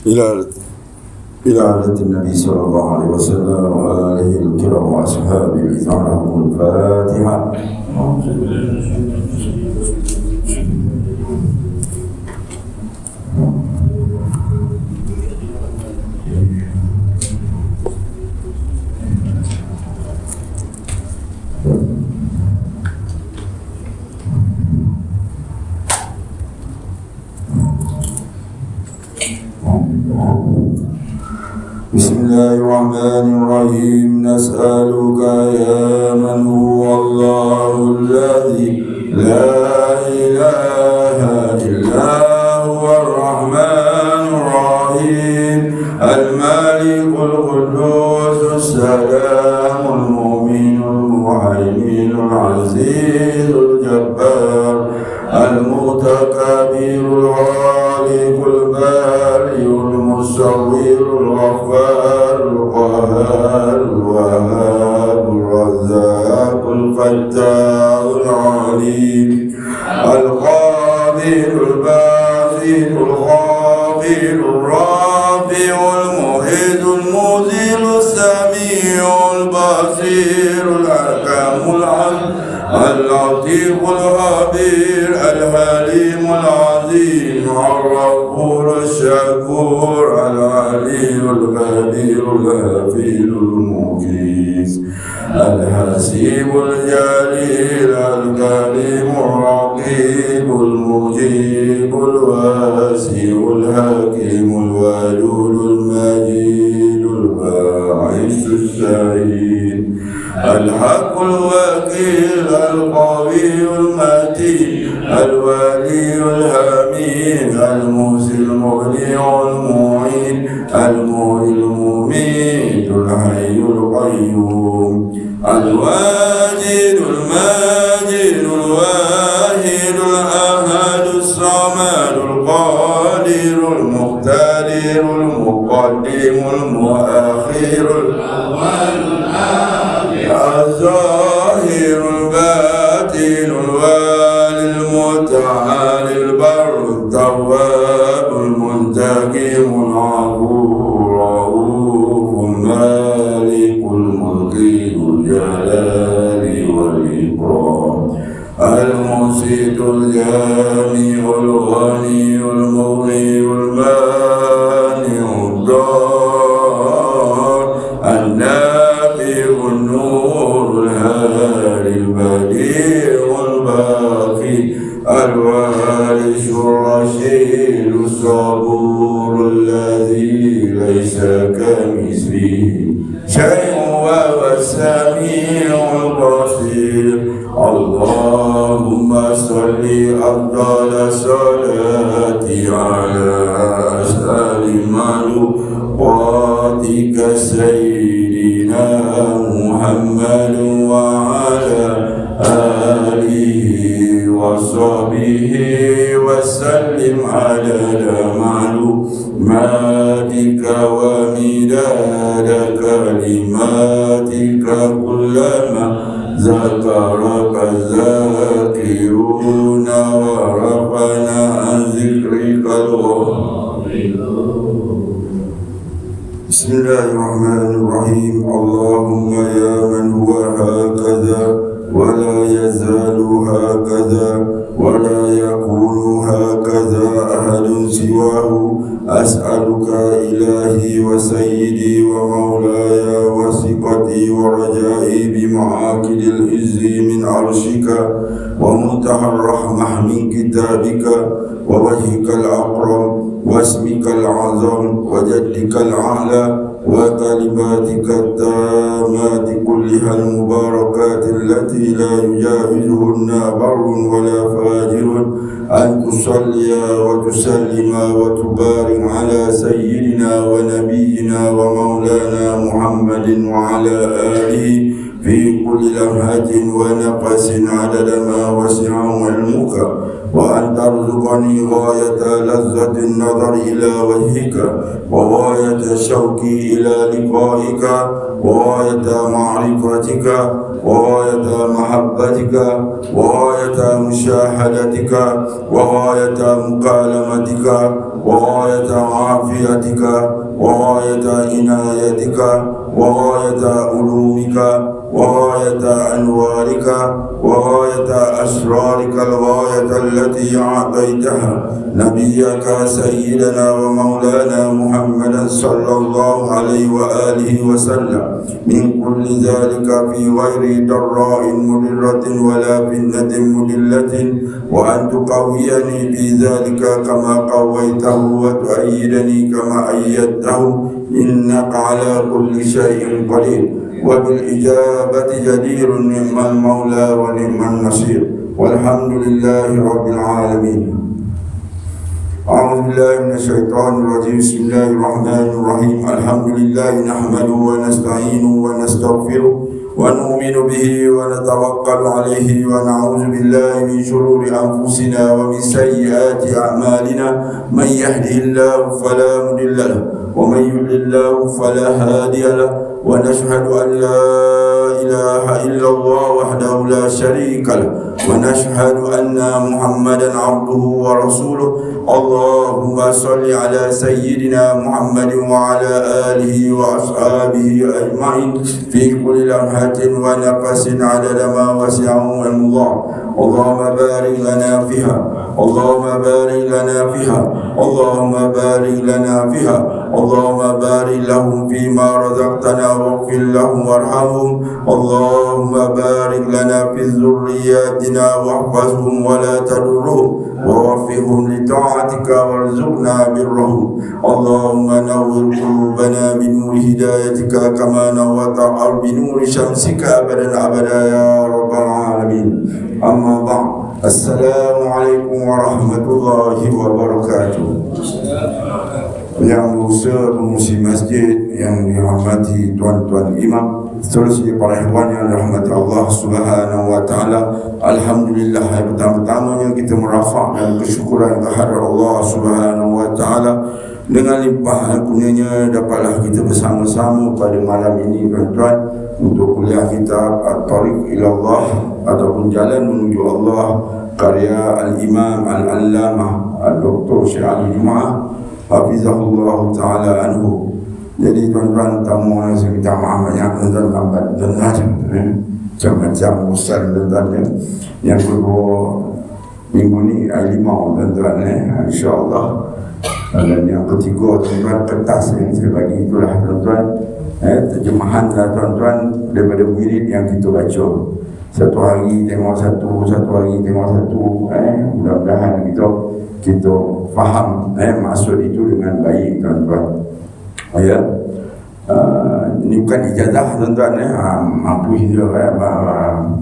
إلى عادة النبي صلى الله عليه وسلم وآله الكرام وأصحابه لهم الفاتحة. بسم الله الرحمن الرحيم. نسألك يا من هو الله الذي لا إله إلا هو الرحمن الرحيم الملك القدوس السلام المؤمن المهيمن العزيز الجبار المتكبر الخالق البارئ المصور الغفار القهار الوهاب الرزاق الفتاح العليم القادر الباسط الخافض الرافع المعز المذل السميع البصير الحكم العدل اللطيف الخبير الحليم العظيم الغفور الشكور العلي القدير الحفيظ المقيت الحسيب الجليل الكريم الرقيب المجيب الواسع الحكيم الودود المجيد الباعث السعيد الحق الوكيل القوي المتين الولي الحميد المحسن المغني المعين المحيي المميت الحي القيوم الواجد الماجد الواحد الأحد الصمد القادر المقتدر المقدم المؤخر الأول الظاهر الباطن الوالي المتعالي البر التواب المنتقم العفو الرؤوف المالك الملك ذو الجلال والإكرام المنصت الجامع الغني المغني المانع الضار النور الهادي البديع الباقي الوارث الرشيد الصبور الذي ليس كمثله شيء وهو السميع البصير. اللهم صل أفضل الصلاة على أسأل مخلوقاتك سيدنا محمد وعلى آله وصحبه وسلم عدد معلوماتك ومداد كلماتك كلما ذكرك الذاكرون ورفعنا عن ذكرك بسم الله الرحمن الرحيم. اللهم يا من هو هكذا ولا يزال هكذا ولا يكون هكذا أحد سواه أسألك إلهي وسيدي ومولاي وثقتي ورجائي بمعاقد العز من عرشك ومنتهى الرحمة من كتابك ووجهك الأكرم واسمك العظم وجدك الأعلى وكلماتك التامات كلها المباركات التي لا يجاوزهن بر ولا فاجر أن تصلي وتسلم وتبارك على سيدنا ونبينا ومولانا محمد وعلى آله في كل لمحة ونفس عدد ما وسعه علمك وأن ترزقني غاية لذة النظر إلى وجهك وغاية الشوق إلى لقائك وغاية معرفتك وغاية محبتك وغاية مشاهدتك وغاية مكالمتك وغاية عافيتك وغاية عنايتك وغاية علومك وغاية أنوارك وغاية أسرارك الغاية التي أعطيتها نبيك سيدنا ومولانا محمد صلى الله عليه وآله وسلم من كل ذلك في غير ضراء مضرة ولا فتنة مضلة وأن تقويني في ذلك كما قويته وتؤيدني كما أيدته إنك على كل شيء قدير وبالإجابة جدير نعم المولى ونعم النصير والحمد لله رب العالمين. أعوذ بالله من الشيطان الرجيم. بسم الله الرحمن الرحيم. الحمد لله نحمده ونستعينه ونستغفره ونؤمن به ونتوكل عليه ونعوذ بالله من شرور أنفسنا ومن سيئات أعمالنا من يهده الله فلا مضل له ومن يضلل الله فلا هادي له ونشهد أن لا إله إلا الله وحده لا شريك له ونشهد أن محمدا عبده ورسوله. اللهم صل على سيدنا محمد وعلى آله وأصحابه أجمعين في كل لمحة ونفس عدد ما وسعه علم الله. اللهم بارك لنا فيها اللهم بارك لنا فيها اللهم بارك لنا فيها اللهم بارك لهم فيما رزقتنا واغفر لهم وارحمهم. اللهم بارك لنا في ذرياتنا واحفظهم ولا تضرهم ووفقهم لطاعتك وارزقنا برهم. اللهم نور قلوبنا بنور هدايتك كما نورت الأرض بنور شمسك أبدا أبدا يا رب العالمين. أما بعد السلام عليكم ورحمة الله وبركاته. Yang berusaha pengurusi masjid, yang dirahmati tuan-tuan imam, seterusnya para ikhwan yang dirahmati Allah Subhanahu wa taala. Alhamdulillah, yang pertama-tamanya kita merafakkan kesyukuran kehadrat Allah Subhanahu wa taala. Dengan limpah kurnianya dapatlah kita bersama-sama pada malam ini tuan-tuan untuk kuliah kitab At-Tariq ila Allah ataupun Jalan Menuju Allah karya Al-Imam Al-Allamah Dr. Syekh Ali Jumaah hafizahullah ta'ala anhu. Jadi tuan-tuan tamu yang saya minta maaf banyak, tuan-tuan lambat tuan-tuan macam-macam urusan tuan-tuan. Yang kedua minggu ni limau tuan-tuan insyaAllah. Dan yang ketiga tuan-tuan kertas yang saya bagi itulah tuan-tuan terjemahan lah tuan-tuan daripada wirid yang kita baca. Satu hari tengok satu, satu hari tengok satu. Mudah-mudahan kita faham maksud itu dengan baik tuan-tuan. Ya, ini bukan ijazah tuan-tuan. Mampu hidup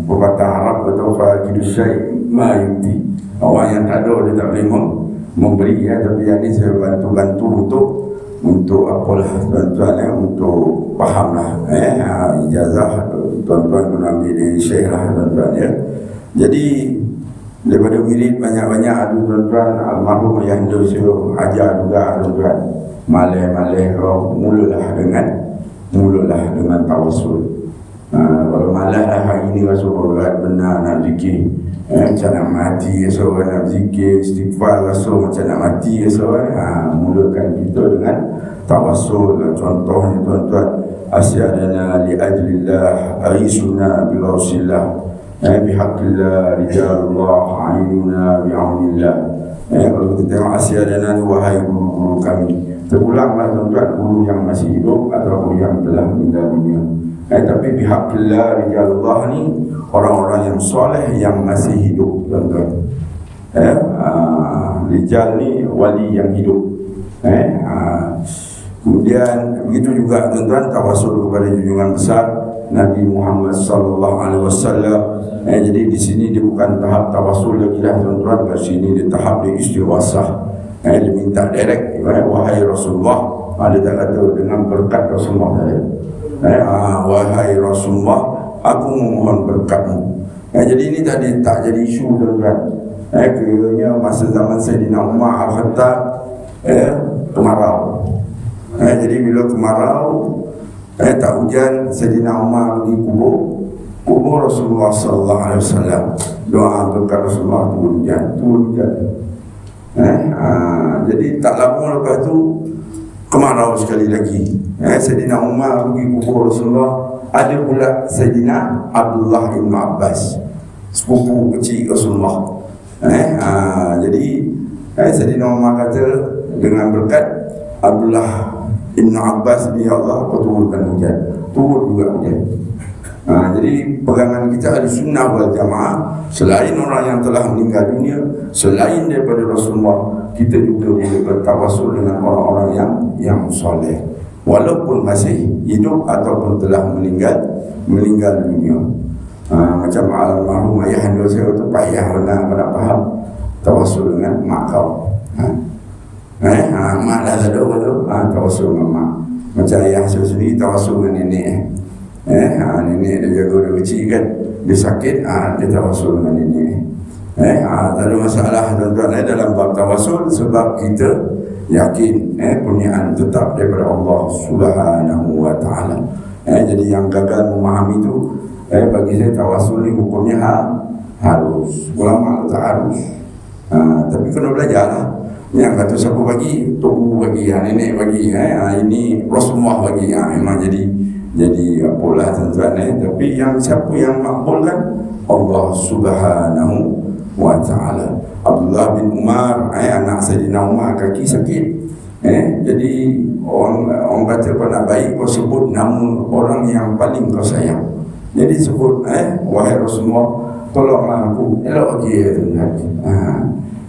perkataan Arab atau fakidus syai' ma yukti. Orang yang tak ada dia tak boleh memberi tapi yang ni saya bantu-bantu untuk apalah tuan-tuan untuk fahamlah ijazah tuan-tuan pun ambil dari syekh lah tuan-tuan Jadi daripada wirid banyak-banyak ada tuan-tuan almarhum ayah anda saya ajar juga tuan-tuan malih-malih mulalah dengan tawassul. Kalau malah lah hari ni rasa berat benar nak zikir macam nak mati seorang nak zikir istighfar rasa macam nak mati seorang mulakan kita dengan tawassul. Contohnya tuan-tuan asyadana li ajlillah aisuna bi ghausillah bihaqqillah rijalullah ainuna bi'aunillah. Kalau kita tengok asyadana ni wahai guru-guru kami, terulanglah tuan-tuan guru yang masih hidup atau guru yang telah meninggal dunia. Tapi bihaqqillah rijalullah ni orang-orang yang soleh yang masih hidup tuan-tuan. Rijal ni wali yang hidup. Kemudian begitu juga tuan-tuan tawassul kepada junjungan besar Nabi Muhammad sallallahu alaihi wasallam. Jadi di sini dia bukan tahap tawassul lagi dah tuan-tuan, di sini dia tahap dia istighosah. Dia minta direct, wahai Rasulullah. Dia tak kata dengan berkat Rasulullah tadi. Wahai Rasulullah, aku memohon berkatmu. Jadi ini tadi tak jadi isu tuan-tuan. Kiranya masa zaman Sayyidina Umar Al-Khattab kemarau. Jadi bila kemarau tak hujan, Sayyidina Umar pergi kubur Rasulullah sallallahu alaihi wasallam. Doa berkat Rasulullah turun hujan. Jadi tak lama lepas tu kemarau sekali lagi. Sayyidina Umar pergi kubur Rasulullah. Ada pula Sayyidina Abdullah bin Abbas, sepupu kecil Rasulullah. Jadi Sayyidina Umar kata, dengan berkat Abdullah bin Abbas ni, ya Allah, kau turunkan hujan. Turun juga hujan. Jadi pegangan kita ahli sunnah wal jamaah, selain orang yang telah meninggal dunia, selain daripada Rasulullah, kita juga boleh bertawassul dengan orang-orang yang soleh, walaupun masih hidup ataupun telah meninggal dunia. Macam almarhum ayah anda saya tu payah nak faham tawassul dengan mak kau. Mak dah tak ada tu, tawassul dengan mak. Macam ayah saya sendiri tawassul dengan nenek. Nenek dia jaga dia kecil kan, dia sakit, dia tawassul dengan nenek. Tak ada masalah tuan-tuan dalam bab tawassul, sebab kita yakin kurniaan tetap daripada Allah Subhanahu wa taala. Jadi yang gagal memahami itu, bagi saya tawassul ni hukumnya harus. Ulama tak harus. Tapi kena belajar lah. Yang kata siapa bagi, tok guru bagi, nenek bagi, ini Rasulullah bagi. Memang jadi apalah tuan-tuan. Tapi yang siapa yang makbulkan? Allah Subhanahu wa ta'ala. Abdullah bin Umar, anak Sayyidina Umar, kaki sakit. Jadi orang kata kau nak baik, kau sebut nama orang yang paling kau sayang. Jadi sebut, wahai Rasulullah, tolonglah aku, elok lagi tuan-tuan.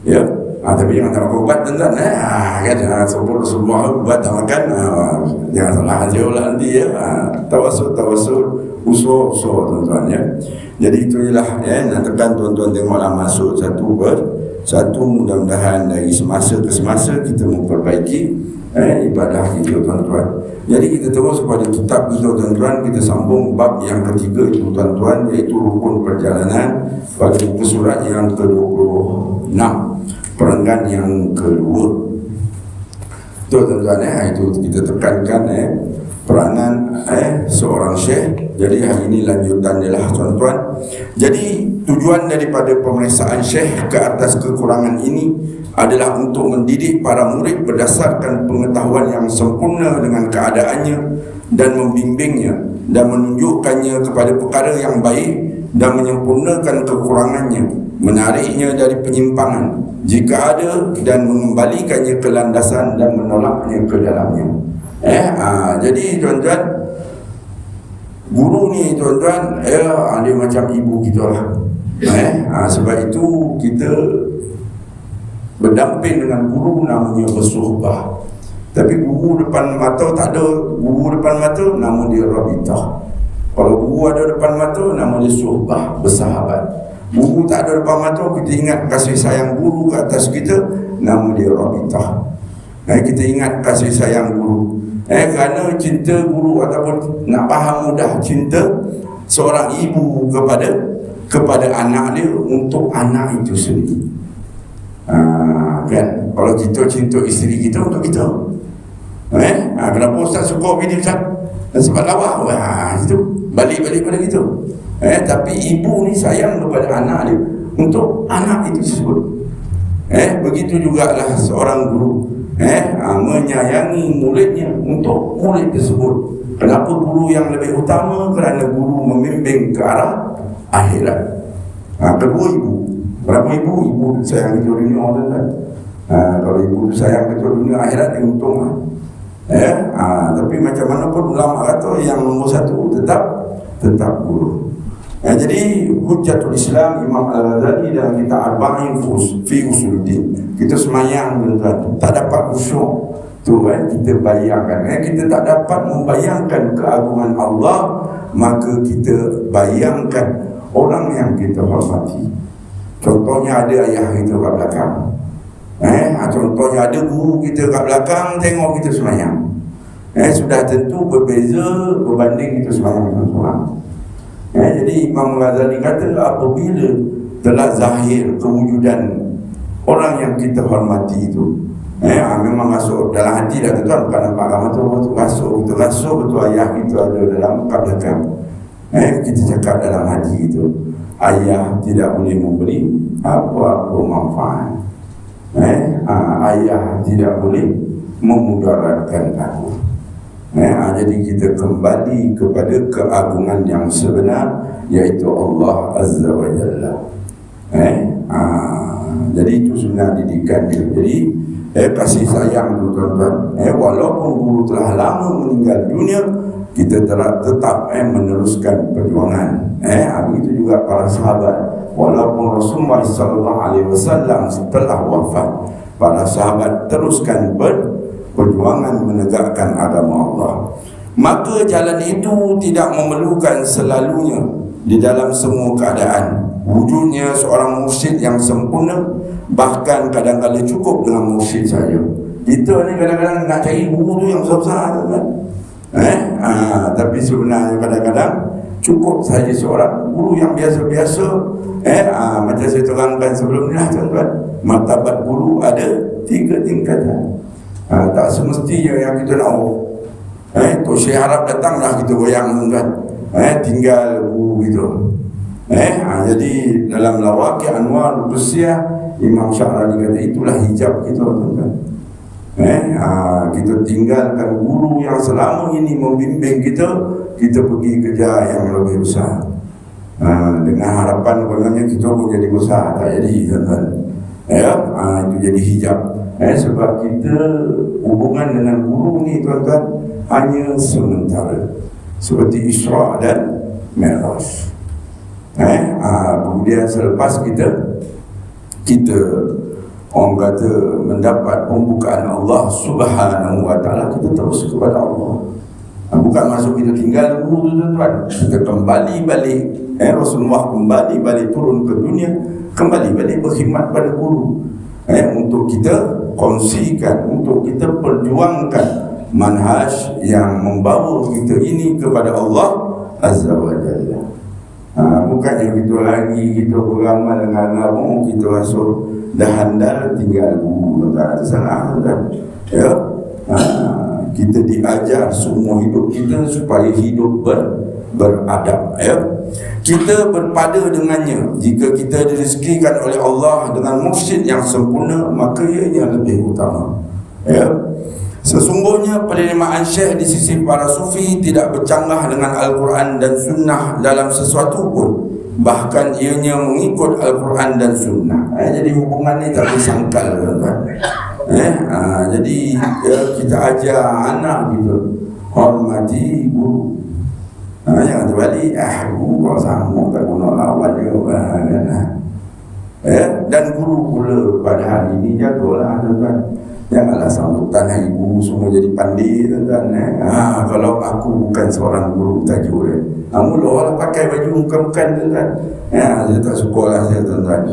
Ya. Tapi jangan tak makan ubat tuan-tuan. Kan sebut Rasulullah ubat tak makan, jangan salah haji ulang nanti ya. Tawassul usul tuan-tuan ya. Jadi itu ialah nak tekan tuan-tuan, tengoklah masuk satu mudah-mudahan dari semasa ke semasa kita memperbaiki ibadah kita tuan-tuan. Jadi kita terus kepada kitab kita tuan-tuan, kita sambung bab yang ketiga itu tuan-tuan, iaitu rukun perjalanan pada buku surat yang ke-26, perenggan yang kedua. Tuan-tuan itu kita tekankan peranan seorang syekh. Jadi hari ini lanjutan dia lah tuan-tuan. Jadi tujuan daripada pemeriksaan syekh ke atas kekurangan ini adalah untuk mendidik para murid berdasarkan pengetahuan yang sempurna dengan keadaannya dan membimbingnya dan menunjukkannya kepada perkara yang baik dan menyempurnakan kekurangannya, menariknya dari penyimpangan jika ada dan mengembalikannya ke landasan dan menolaknya ke dalamnya. Jadi tuan-tuan, guru ni tuan-tuan dia macam ibu kita lah. Sebab itu kita berdamping dengan guru namanya bersuhbah. Tapi guru depan mata tak ada, guru depan mata nama dia rabitah. Kalau guru ada depan mata nama dia suhbah, bersahabat. Guru tak ada depan mata, kita ingat kasih sayang guru ke atas kita, nama dia rabitah. Kita ingat kasih sayang guru. Kerana cinta guru ataupun nak faham mudah, cinta seorang ibu kepada anak dia untuk anak itu sendiri. Kan? Kalau kita cinta isteri kita untuk kita. Kenapa Ustaz suka video Ustaz? Sebab lawa. Itu balik pada kita. Tapi ibu ni sayang kepada anak dia untuk anak itu tersebut. Begitu jugalah seorang guru menyayangi muridnya untuk murid tersebut. Kenapa guru yang lebih utama? Kerana guru membimbing ke arah akhirat. Kedua ibu. Berapa ibu sayang kita dunia kan? Kalau ibu sayang kita dunia, akhirat dia untung lah. Tapi macam mana pun ulama kata yang nombor satu tetap guru. Jadi Hujjatul Islam Imam Al-Ghazali dalam kitab Arba'in fi Usuluddin, kita semayang tuan-tuan, tak dapat khusyuk tu kita bayangkan, kita tak dapat membayangkan keagungan Allah, maka kita bayangkan orang yang kita hormati. Contohnya ada ayah kita kat belakang, contohnya ada guru kita kat belakang, tengok kita semayang, sudah tentu berbeza berbanding kita semayang seorang. Jadi Imam Ghazali kata apabila telah zahir kewujudan orang yang kita hormati itu, memang masuk dalam hati dah tuan, bukan nampak ramai tu masuk betul ayah itu ada dalam belakang. Kita cakap dalam hati itu, ayah tidak boleh memberi apa-apa manfaat. Ayah tidak boleh memudaratkan aku. Jadi kita kembali kepada keagungan yang sebenar, iaitu Allah Azza wa Jalla. Jadi itu sebenarnya didikan dia. Jadi kasih sayang tu tuan-tuan. Walaupun guru telah lama meninggal dunia, kita tetap meneruskan perjuangan. Begitu juga para sahabat. Walaupun Rasulullah SAW setelah wafat, para sahabat teruskan perjuangan menegakkan agama Allah. Maka jalan itu tidak memerlukan selalunya di dalam semua keadaan wujudnya seorang mursyid yang sempurna, bahkan kadang-kadang cukup dengan mursyid saja. Kita ni kadang-kadang nak cari guru tu yang besar-besar kan? Tapi sebenarnya kadang-kadang cukup saja seorang guru yang biasa-biasa. Macam saya terangkan sebelum ni lah tuan-tuan, martabat guru ada 3 tingkatan. Tak semestinya yang kita nak Tok Syekh harap datanglah kita goyang tuan-tuan. Tinggal guru gitu. Jadi dalam Lawaqi' Anwar Qusiyah, Imam Sya'rani kata itulah hijab kita tuan-tuan. Kita tinggalkan guru yang selama ini membimbing kita, kita pergi kerja yang lebih besar. Dengan harapan kononnya kita pun jadi besar, tak jadi tuan-tuan. Itu jadi hijab. Sebab kita hubungan dengan guru ni tuan-tuan hanya sementara, seperti Isra dan Mi'raj. Kemudian selepas kita orang kata mendapat pembukaan Allah Subhanahu wa ta'ala, kita terus kepada Allah. Bukan masuk kita tinggal guru tu tuan-tuan. Kita kembali balik. Rasulullah kembali balik turun ke dunia, kembali balik berkhidmat pada guru. Untuk kita kongsikan, untuk kita perjuangkan manhaj yang membawa kita ini kepada Allah Azza wa Jalla. Bukan yang kita lagi kita beramal dengan agama, kita masuk dah handal tinggal guru, tak ada salah kan? Kita diajar semua hidup kita supaya hidup beradab. Kita berpada dengannya. Jika kita direzekikan oleh Allah dengan mursyid yang sempurna, maka ianya lebih utama. Sesungguhnya penerimaan syekh di sisi para sufi tidak bercanggah dengan Al-Quran dan Sunnah dalam sesuatu pun. Bahkan ianya mengikut Al-Quran dan Sunnah. Jadi hubungan ni tak bersangkal tuan-tuan. Jadi kita ajar anak kita hormati guru. Jangan terbalik, guru kau sama tak guna lawan dia kan. Dan guru pula pada hari ini jagalah tuan-tuan. Janganlah sambutan hari guru semua jadi pandai tuan-tuan. Kalau aku bukan seorang guru tajuk dia, mula lah pakai baju bukan-bukan tuan-tuan. Saya tak suka lah saya tuan-tuan.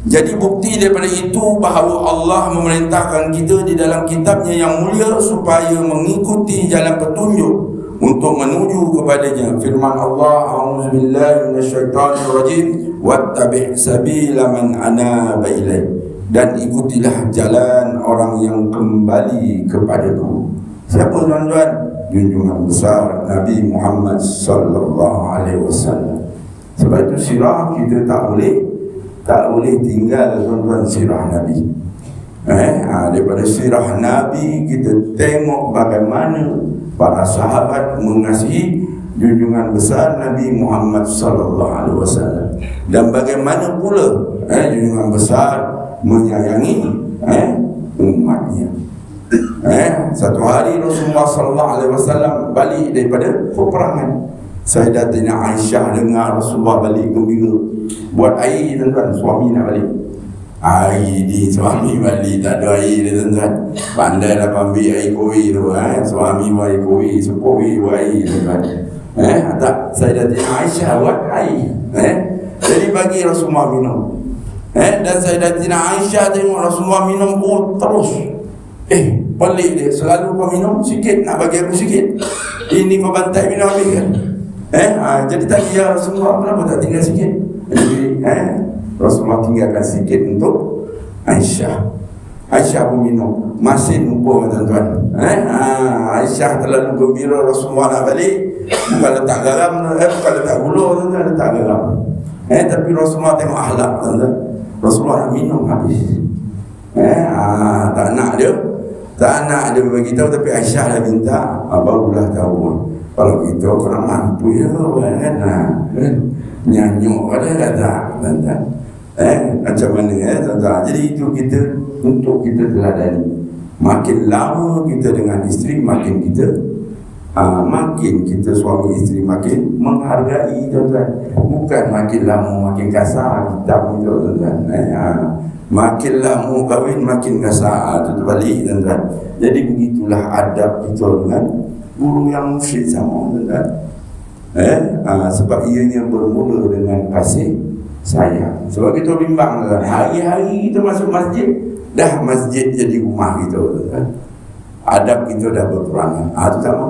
Jadi bukti daripada itu bahawa Allah memerintahkan kita di dalam kitabnya yang mulia supaya mengikuti jalan petunjuk untuk menuju kepadanya. Firman Allah, a'udzubillahi minasyaitonirrajim, wattabi' sabila man anaba ilai, dan ikutilah jalan orang yang kembali kepadaku. Siapa tuan-tuan? Junjungan besar Nabi Muhammad sallallahu alaihi wasallam. Sebab itu sirah kita tak boleh tinggal tuan-tuan sirah Nabi. Daripada sirah Nabi kita tengok bagaimana para sahabat mengasihi junjungan besar Nabi Muhammad sallallahu alaihi wasallam, dan bagaimana pula junjungan besar menyayangi umatnya. Satu hari Rasulullah sallallahu alaihi wasallam balik daripada peperangan. Sayyidatina Aisyah dengar Rasulullah balik gembira, buat air tuan-tuan. Suami nak balik, air di suami balik tak ada air dia tuan-tuan. Pandai dah ambil air koi tu, suami buat air koi, sepoi buat air tuan-tuan. Tak, Sayyidatina Aisyah buat air. Jadi bagi Rasulullah minum. Dan Sayyidatina Aisyah tengok Rasulullah minum, terus pelik dia. Selalu kau minum sikit, nak bagi aku sikit. Ini kau bantai minum habis kan? Jadi tadi ya Rasulullah, kenapa tak tinggal sikit? Jadi Rasulullah tinggalkan sikit untuk Aisyah. Aisyah pun minum, masih numpuk tuan-tuan. Aisyah terlalu gembira Rasulullah nak balik, bukan letak garam, bukan letak gula tuan-tuan, letak garam. Tapi Rasulullah tengok akhlak tuan-tuan. Rasulullah nak minum habis. Tak nak dia bagi tahu, tapi Aisyah dah minta, barulah tahu. Kalau kita orang mampu ya kan, nyanyuk pada kata tuan-tuan. Macam mana tuan-tuan. Jadi itu kita untuk kita teladani. Makin lama kita dengan isteri, makin kita suami isteri makin menghargai tuan-tuan. Bukan makin lama makin kasar kita pun tuan-tuan. Makin lama kahwin makin kasar, itu terbalik tuan-tuan. Jadi begitulah adab kita dengan guru yang musyrik sama tuan-tuan. Sebab ianya bermula dengan kasih sayang. Sebab kita bimbang tuan, hari-hari kita masuk masjid, dah masjid jadi rumah kita tuan-tuan. Adab kita dah berkurangan. Itu sama.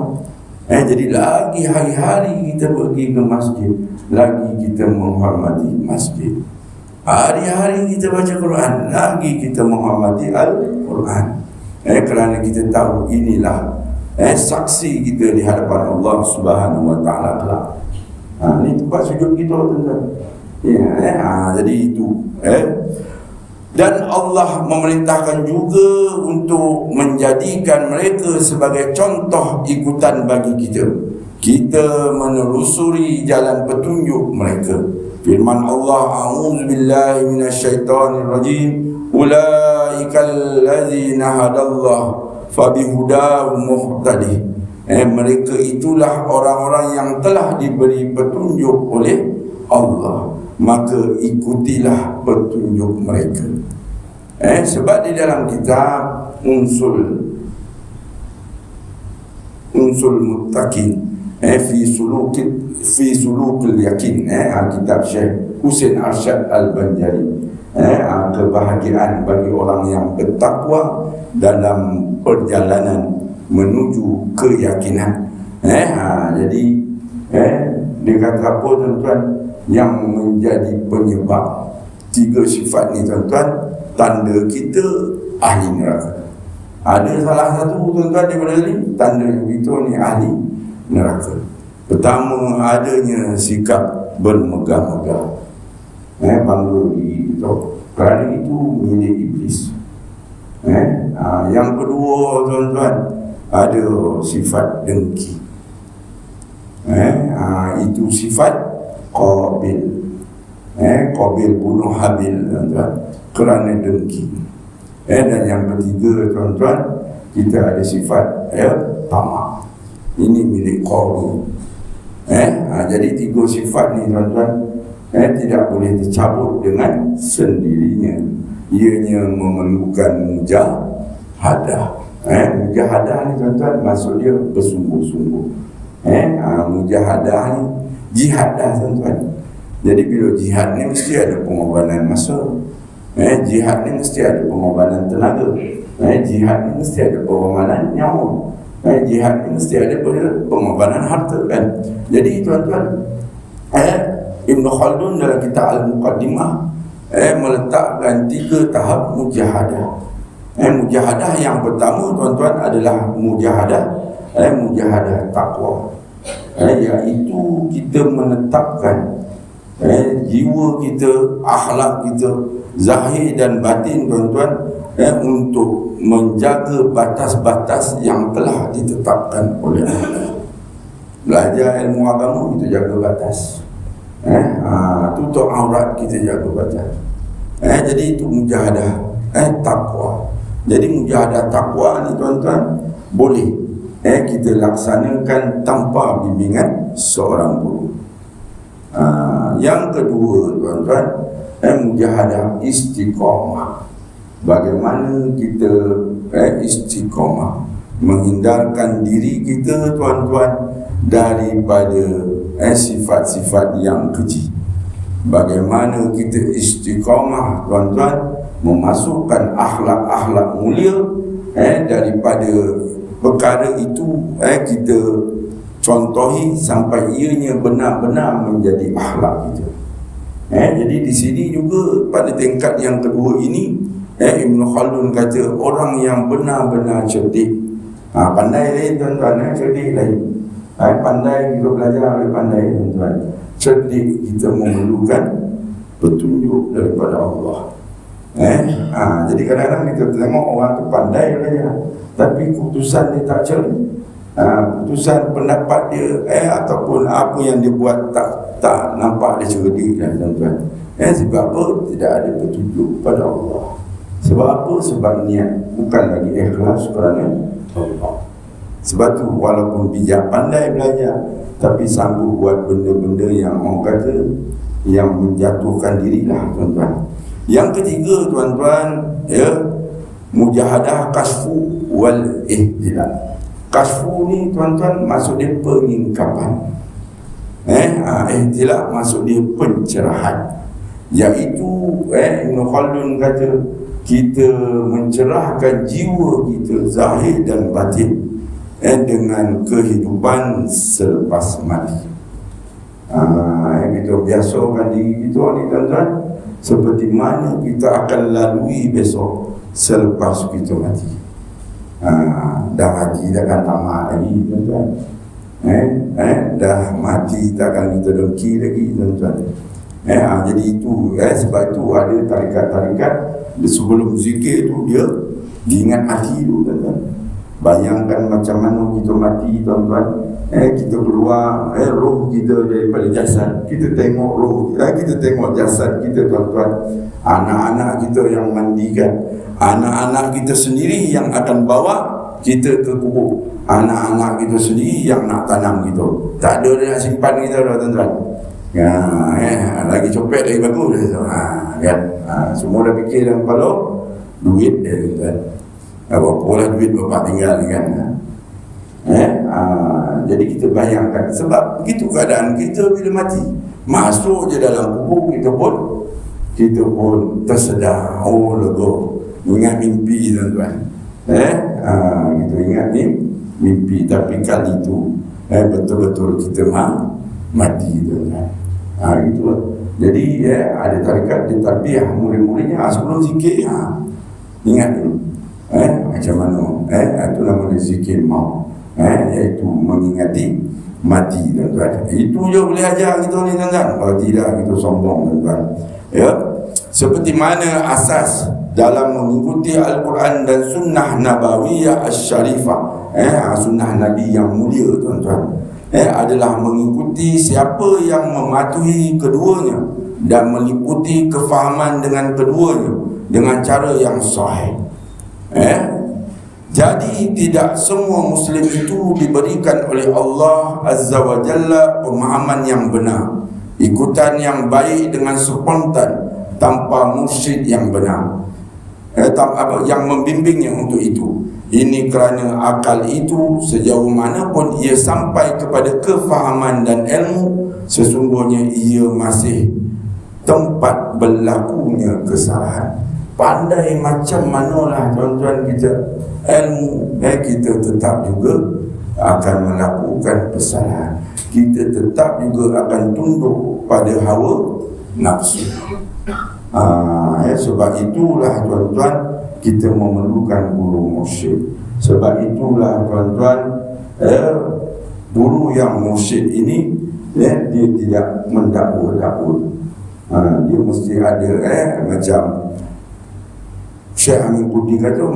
Jadi lagi hari-hari kita pergi ke masjid, lagi kita menghormati masjid. Hari-hari kita baca Quran, lagi kita menghormati Al-Quran. Kerana kita tahu inilah saksi kita di hadapan Allah Subhanahu Wa Taala kelak. Ini tempat sujud kita tuan-tuan. Jadi itu. Dan Allah memerintahkan juga untuk menjadikan mereka sebagai contoh ikutan bagi kita. Kita menelusuri jalan petunjuk mereka. Firman Allah, a'udzubillahi minasyaitonirrajim, ulaikal ladzina hadallah fabihudahu muhtadi. Mereka itulah orang-orang yang telah diberi petunjuk oleh Allah, maka ikutilah petunjuk mereka. Sebab di dalam kitab unsul muttaqin fi sulukil yakin, kitab Syekh Husain Arsyad Al-Banjari, kebahagiaan bagi orang yang bertakwa dalam perjalanan menuju keyakinan. Jadi dia kata apa tuan-tuan, yang menjadi penyebab tiga sifat ni tuan-tuan, tanda kita ahli neraka. Ada salah satu tuan-tuan daripada ni, tanda kita ni ahli neraka. Pertama, adanya sikap bermegah-megah, bangga diri kita, kerana itu milik iblis. Yang kedua tuan-tuan, ada sifat dengki. Itu sifat Qabil. Qabil bunuh Habil tuan-tuan kerana dengki. Dan yang ketiga tuan-tuan, kita ada sifat tamak. Ini milik Qabil. Jadi tiga sifat ni tuan-tuan tidak boleh dicabut dengan sendirinya. Ianya memerlukan mujahadah. Mujahadah ni tuan-tuan, maksud dia bersungguh-sungguh. Mujahadah ni jihad dah tuan-tuan. Jadi bila jihad ni mesti ada pengorbanan masa. Jihad ni mesti ada pengorbanan tenaga. Jihad ni mesti ada pengorbanan nyawa. Jihad ni mesti ada pengorbanan harta kan. Jadi tuan-tuan, Ibn Khaldun dalam kitab Al-Muqaddimah meletakkan 3 tahap mujahadah. Mujahadah yang pertama tuan-tuan adalah mujahadah takwa. Iaitu kita menetapkan jiwa kita, akhlak kita, zahir dan batin tuan-tuan, untuk menjaga batas-batas yang telah ditetapkan oleh Allah. Belajar ilmu agama, kita jaga batas. Tutup aurat, kita jaga batas. Jadi itu mujahadah takwa. Jadi mujahadah takwa ni tuan-tuan boleh kita laksanakan tanpa bimbingan seorang guru. Yang kedua tuan-tuan, mujahadah istiqamah. Bagaimana kita istiqamah, menghindarkan diri kita tuan-tuan daripada sifat-sifat yang keji. Bagaimana kita istiqamah tuan-tuan, memasukkan akhlak-akhlak mulia daripada perkara itu kita contohi sampai ianya benar-benar menjadi akhlak kita. Jadi di sini juga pada tingkat yang kedua ini, Ibn Khaldun kata orang yang benar-benar cerdik. Pandai lain tuan-tuan, cerdik lain. Pandai kita belajar, pandai tuan-tuan. Cerdik kita memerlukan petunjuk daripada Allah. Jadi kadang-kadang kita tengok orang tu pandai belajar, tapi keputusan dia tak cerdik. Keputusan pendapat dia ataupun apa yang dia buat tak nampak dia cerdik kan tuan-tuan. Sebab apa? Tidak ada petunjuk pada Allah. Sebab apa? Sebab niat bukan lagi ikhlas kerana Allah. Sebab tu walaupun bijak pandai belajar, tapi sanggup buat benda-benda yang orang kata yang menjatuhkan dirilah tuan-tuan. Yang ketiga tuan-tuan, mujahadah kasfu wal ihtilal. Kasfu ni tuan-tuan maksud dia pengingkapan. Ihtilal maksud dia pencerahan. Iaitu Ibn Khaldun kata kita mencerahkan jiwa kita zahir dan batin dengan kehidupan selepas mati. Kita biasakan diri kita ni tuan-tuan, seperti mana kita akan lalui besok selepas kita mati. Dah mati takkan tamat lagi tuan-tuan. Dah mati takkan kita dengki lagi tuan-tuan. Jadi itu sebab itu ada tarikat-tarikat sebelum zikir tu dia diingat mati tu tuan-tuan. Bayangkan macam mana kita mati tuan-tuan. Kita keluar roh kita daripada jasad. Kita tengok roh kita tengok jasad kita tuan-tuan. Anak-anak kita yang mandikan, anak-anak kita sendiri yang akan bawa kita ke kubur, anak-anak kita sendiri yang nak tanam kita. Tak ada dia nak simpan kita dah tuan-tuan. Lagi copet lagi bagus kan? Semua dah fikir dalam kepala duit dia tuan-tuan. Berapa duit bapak tinggal kan? Jadi kita bayangkan, sebab begitu keadaan kita bila mati, masuk je dalam kubur kita pun tersedar, lega, ingat mimpi tuan-tuan. Kita ingat mimpi, tapi kali itu betul-betul kita mati tuan-tuan. Gitu. Jadi ada tarikat di tarbiyah murid-muridnya sebelum zikir ingat dulu macam mana itu namanya zikir maut, iaitu mengingati mati tuan-tuan. Itu je boleh ajar kita ni tuan-tuan. Kalau tidak kita sombong tuan-tuan. Seperti mana asas dalam mengikuti Al-Quran dan sunnah Nabawiyah Asy-Syarifah, sunnah Nabi yang mulia tuan-tuan, adalah mengikuti siapa yang mematuhi keduanya dan meliputi kefahaman dengan keduanya dengan cara yang sahih. Jadi tidak semua Muslim itu diberikan oleh Allah Azza wa Jalla pemahaman yang benar, ikutan yang baik dengan spontan tanpa mursyid yang benar, yang membimbingnya untuk itu. Ini kerana akal itu sejauh mana pun ia sampai kepada kefahaman dan ilmu, sesungguhnya ia masih tempat berlakunya kesalahan. Pandai macam manalah tuan-tuan kita ilmu, kita tetap juga akan melakukan kesalahan. Kita tetap juga akan tunduk pada hawa nafsu. Sebab itulah tuan-tuan kita memerlukan guru mursyid. Sebab itulah tuan-tuan guru yang mursyid ini dia tidak mendakwa-dakwa. Dia mesti ada macam Syekh Amin Qudsi kata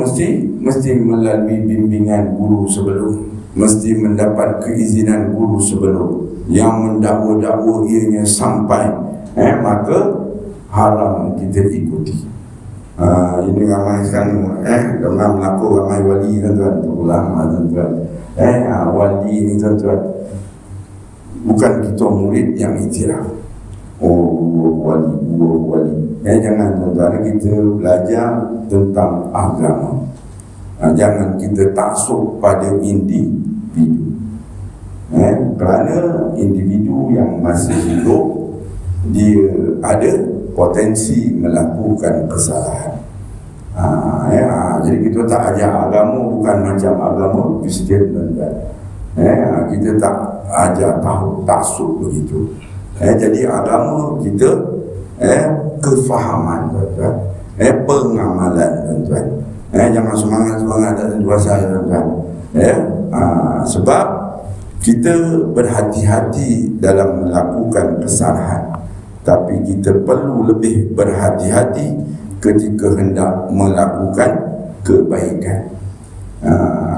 mesti melalui bimbingan guru sebelum, mesti mendapat keizinan guru sebelum. Yang mendakwa-dakwa ianya sampai maka haram kita ikuti. Ini ramai sekarang ramai melaku, ramai wali tuan-tuan, ulama tuan-tuan. Wali ni tuan-tuan, bukan kita murid yang iktiraf. Wali. Jangan tuan-tuan, kita belajar tentang agama. Jangan kita taksub pada individu. Kerana individu yang masih hidup, dia ada potensi melakukan kesalahan. Jadi kita tak ajar agama bukan macam agama Kristian tuan-tuan. Kita tak ajar tahu taksub begitu. Jadi agama kita kefahaman, tuan-tuan. Pengamalan, tuan-tuan. Jangan semangat-semangat tak tentu asal, tuan-tuan. Sebab kita berhati-hati dalam melakukan kesalahan, tapi kita perlu lebih berhati-hati ketika hendak melakukan kebaikan.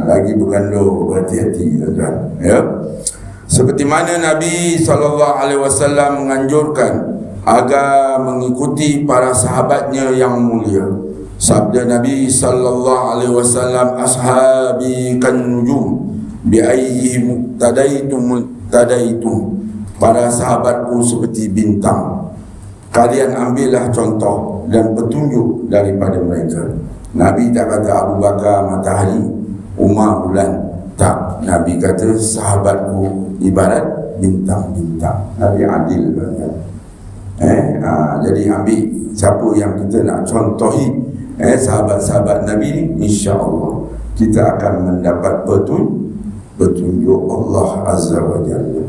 Lagi bergandung berhati-hati, tuan-tuan. Seperti mana Nabi SAW menganjurkan agar mengikuti para sahabatnya yang mulia. Sabda Nabi SAW, ashabi kan nujum bi ayyi muqtadaitum. Para sahabatku seperti bintang, kalian ambillah contoh dan petunjuk daripada mereka. Nabi tak kata Abu Bakar matahari, Umar bulan. Tak, Nabi kata sahabatku ibarat bintang-bintang. Nabi adil, kan? Jadi ambil siapa yang kita nak contohi, sahabat-sahabat Nabi ni, insya-Allah kita akan mendapat petunjuk Allah Azza wa Jalla.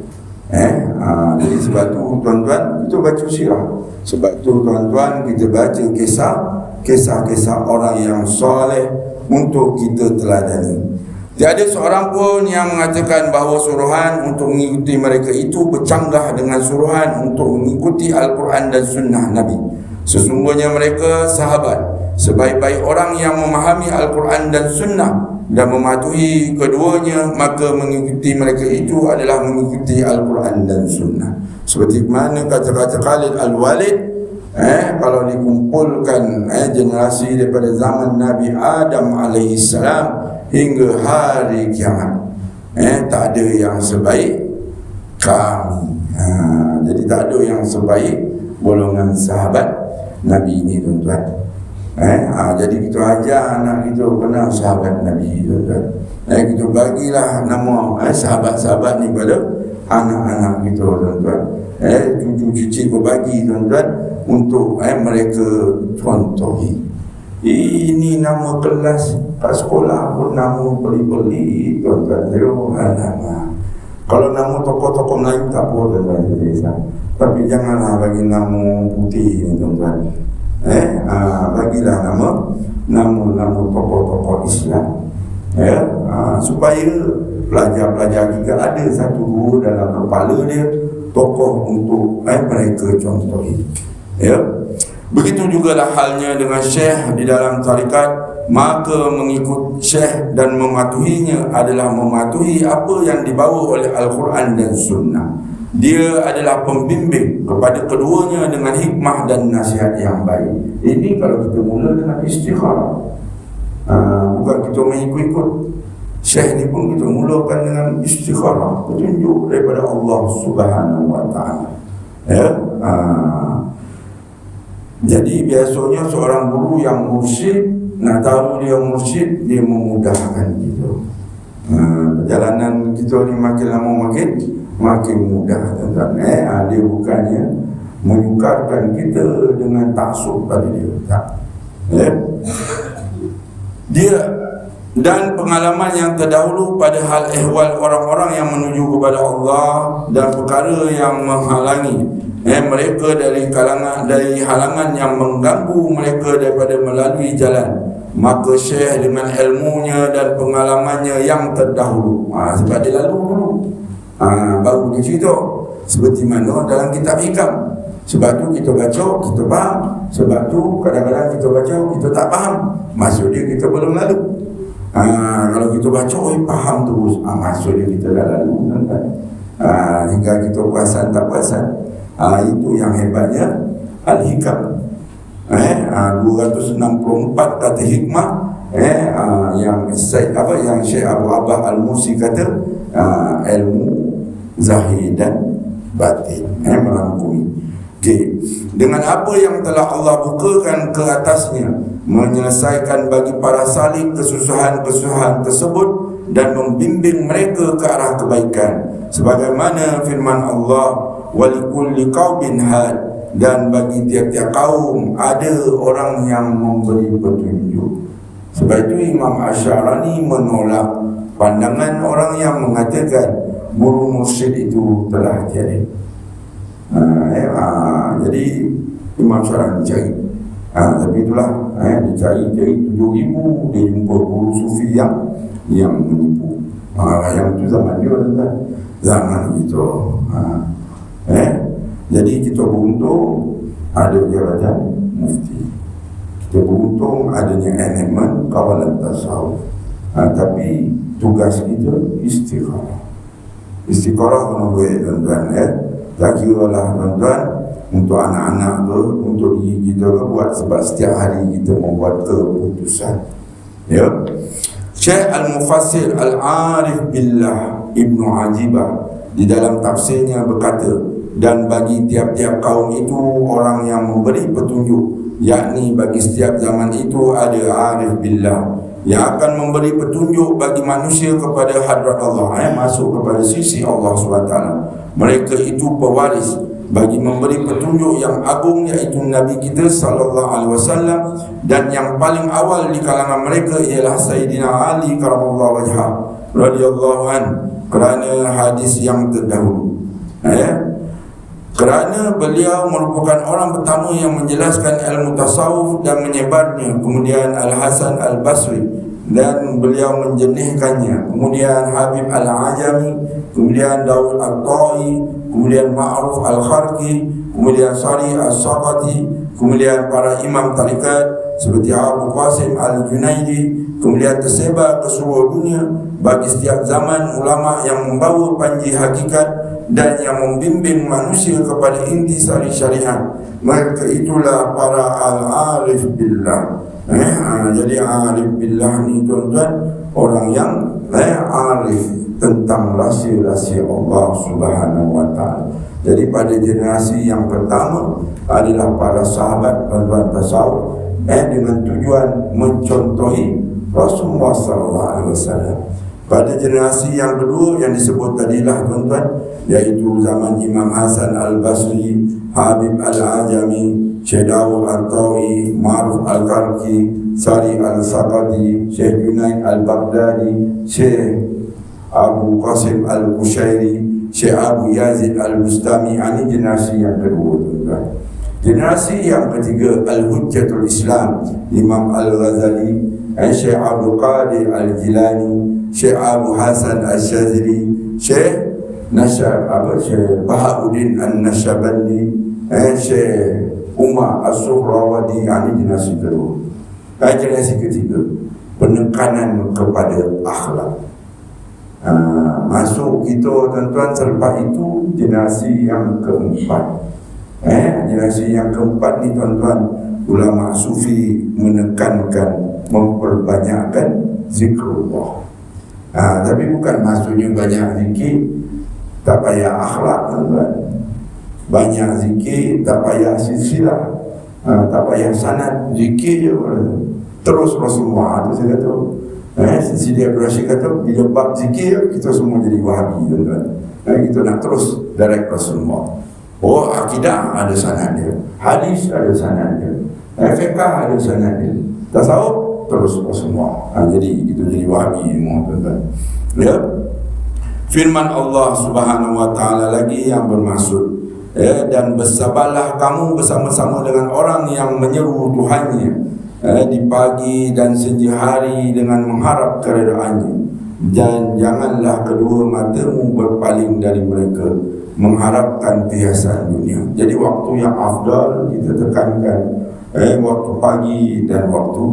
Jadi sebab tu, tuan-tuan, kita baca sirah. Sebab tu, tuan-tuan, kita baca kisah-kisah orang yang soleh untuk kita teladani. Tiada seorang pun yang mengatakan bahawa suruhan untuk mengikuti mereka itu bercanggah dengan suruhan untuk mengikuti Al-Quran dan Sunnah Nabi. Sesungguhnya mereka sahabat, sebaik-baik orang yang memahami Al-Quran dan Sunnah dan mematuhi keduanya, maka mengikuti mereka itu adalah mengikuti Al-Quran dan Sunnah. Seperti mana kata-kata Khalid Al-Walid, kalau dikumpulkan generasi daripada zaman Nabi Adam alaihissalam hingga hari kiamat, tak ada yang sebaik kami. Jadi tak ada yang sebaik golongan sahabat Nabi ini, tuan-tuan. Jadi kita ajar anak kita kenal sahabat Nabi, tuan-tuan. Kita bagilah nama sahabat-sahabat ni pada anak-anak kita, tuan-tuan. Cucu-cucu berbagi, tuan-tuan, untuk mereka contohi. Ini nama kelas kat sekolah pun nama beli-beli, tuan-tuan. Alamak. Kalau nama tokoh-tokoh Melayu tak apa, tuan-tuan. Tapi janganlah bagi nama putih, tuan-tuan. Bagilah nama tokoh-tokoh Islam. Supaya pelajar-pelajar kita ada satu dua dalam kepala dia tokoh untuk mereka contohi. Begitu jugalah halnya dengan syekh di dalam tarikat, maka mengikut syekh dan mematuhinya adalah mematuhi apa yang dibawa oleh Al-Quran dan Sunnah. Dia adalah pembimbing kepada keduanya dengan hikmah dan nasihat yang baik. Ini kalau kita mula dengan istikharah, bukan kita mengikut-ikut. Syekh ni pun kita mulakan dengan istikharah, petunjuk daripada Allah Subhanahu wa Ta'ala. Jadi biasanya seorang guru yang mursyid, nak tahu dia mursyid, dia memudahkan kita. Perjalanan kita ni makin lama makin mudah, tuan-tuan. Dia bukannya menyukarkan kita dengan taksub pada dia, tak. Dia dan pengalaman yang terdahulu pada hal ehwal orang-orang yang menuju kepada Allah dan perkara yang menghalangi mereka dari halangan yang mengganggu mereka daripada melalui jalan, maka syekh dengan ilmunya dan pengalamannya yang terdahulu, sebab dia lalu dulu, baru dia cerita. Seperti mana dalam kitab hikam, sebab tu kita baca, kita faham. Sebab tu kadang-kadang kita baca, kita tak faham, maksud dia kita belum lalu. Kalau kita baca, faham terus, maksud dia kita dah lalu, kan? Hingga kita perasan tak perasan. Itu yang hebatnya Al-Hikam. 264 kata hikmah, yang Syekh Abu Abbas Al-Mursi kata, ilmu zahir dan batin, merangkumi. Dengan apa yang telah Allah bukakan ke atasnya, menyelesaikan bagi para salih kesusahan-kesusahan tersebut dan membimbing mereka ke arah kebaikan, sebagaimana firman Allah, walikulli qaumin had, dan bagi tiap-tiap kaum ada orang yang memberi petunjuk. Sebab itu Imam Asy'arani menolak pandangan orang yang mengatakan guru mursyid itu telah tiada. Jadi Imam Syarani cari, tapi itulah dia cari 7,000, dia jumpa guru sufi yang menipu. Yang itu zaman dia kan, zaman itu. Jadi kita beruntung ada jabatan mufti, kita beruntung adanya elemen kawalan tasawuf. Tapi tugas kita istiqamah. Istiqamah kena buat tuan-tuan, tak kira lah tuan-tuan, untuk anak-anak ke, untuk diri kita ke, buat sebab setiap hari kita membuat keputusan. Ya. Syekh Al-Mufassir Al-Arif Billah Ibnu Ajibah di dalam tafsirnya berkata, dan bagi tiap-tiap kaum itu orang yang memberi petunjuk, yakni bagi setiap zaman itu ada Arif Billah yang akan memberi petunjuk bagi manusia kepada hadrat Allah, masuk kepada sisi Allah SWT. Mereka itu pewaris bagi memberi petunjuk yang agung, iaitu Nabi kita SAW, dan yang paling awal di kalangan mereka ialah Sayyidina Ali karamallahu wajhah radhiyallahu an, kerana hadis yang terdahulu. Kerana beliau merupakan orang pertama yang menjelaskan ilmu tasawuf dan menyebarnya, kemudian Al-Hasan Al-Basri dan beliau menjenihkannya, kemudian Habib Al-Ajami, kemudian Daud Al-Ta'i, kemudian Ma'ruf Al-Kharqi, kemudian Sari Al-Saqati, kemudian para imam tarikat seperti Abu Qasim Al-Junaidi, kemudian tersebar ke seluruh dunia bagi setiap zaman ulama yang membawa panji hakikat dan yang membimbing manusia kepada intisari syariat. Mereka itulah para al-arif billah. Jadi arif billah ni tuan-tuan, orang yang arif tentang rahsia-rahsia Allah Subhanahu wa taala. Jadi pada generasi yang pertama adalah para sahabat tuan-tuan tasawuf, dengan tujuan mencontohi Rasulullah sallallahu alaihi wasallam. Pada generasi yang kedua yang disebut tadilah tuan-tuan, iaitu zaman Imam Hasan Al-Basri, Habib Al-Ajami, Syekh Daud Al-Ta'i, Ma'ruf Al-Kharqi, Sari Al-Saqati, Syekh Junaid Al-Baghdadi, Syekh Abu Qasim Al-Kushairi, Syekh Abu Yazid Al-Bustami. Ini generasi yang kedua tuan-tuan. Generasi yang ketiga Al-Hujjatul Islam, Imam Al-Ghazali, Syekh Abdul Qadir Al-Jilani, Syekh Abu Hasan Al-Shazili, Syekh Syekh Bahauddin An-Nashabandi, Syekh Umar As-Suhrawadi. Ini generasi kedua. Generasi ketiga, penekanan kepada akhlak. Masuk kita tuan-tuan selepas itu generasi yang keempat. Generasi yang keempat ni tuan-tuan, ulama sufi menekankan memperbanyakkan zikrullah. Tapi bukan maksudnya banyak zikir tak payah akhlak tuan-tuan. Banyak zikir tak payah silsilah, tak payah sanad, zikir je terus Rasulullah tu saya kata. Sidi Abdul Rashid kata, bila bab zikir kita semua jadi Wahabi tuan-tuan. Kita nak terus direct Rasulullah. Akidah ada sanad dia, hadis ada sanad dia, fiqh ada sanad dia, tasawuf terus semua. Jadi kita jadi Wahabi semua tuan-tuan. Ya. Firman Allah Subhanahu wa taala lagi yang bermaksud, dan bersabarlah kamu bersama-sama dengan orang yang menyeru Tuhannya di pagi dan senja hari dengan mengharap keredaannya, dan janganlah kedua matamu berpaling dari mereka mengharapkan perhiasan dunia. Jadi waktu yang afdal kita tekankan waktu pagi dan waktu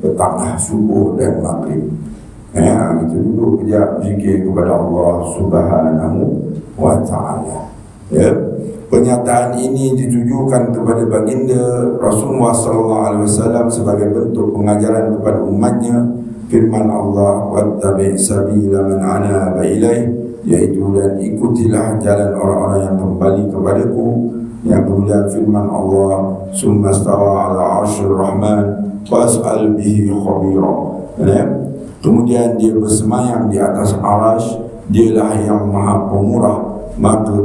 petang, subuh dan maghrib. Kita duduk kejap zikir kepada Allah Subhanahu wa taala. Pernyataan ini ditujukan kepada baginda Rasulullah sallallahu alaihi wasallam sebagai bentuk pengajaran kepada umatnya. Firman Allah, wattabi' sabila man anaba ilaih, iaitu dan ikutilah jalan orang-orang yang kembali kepadaku. Yang kemudian firman Allah, summa stawa ala arsyir rahman was'al bihi khabira. Kemudian dia bersemayam di atas arasy, dialah yang maha pemurah, maka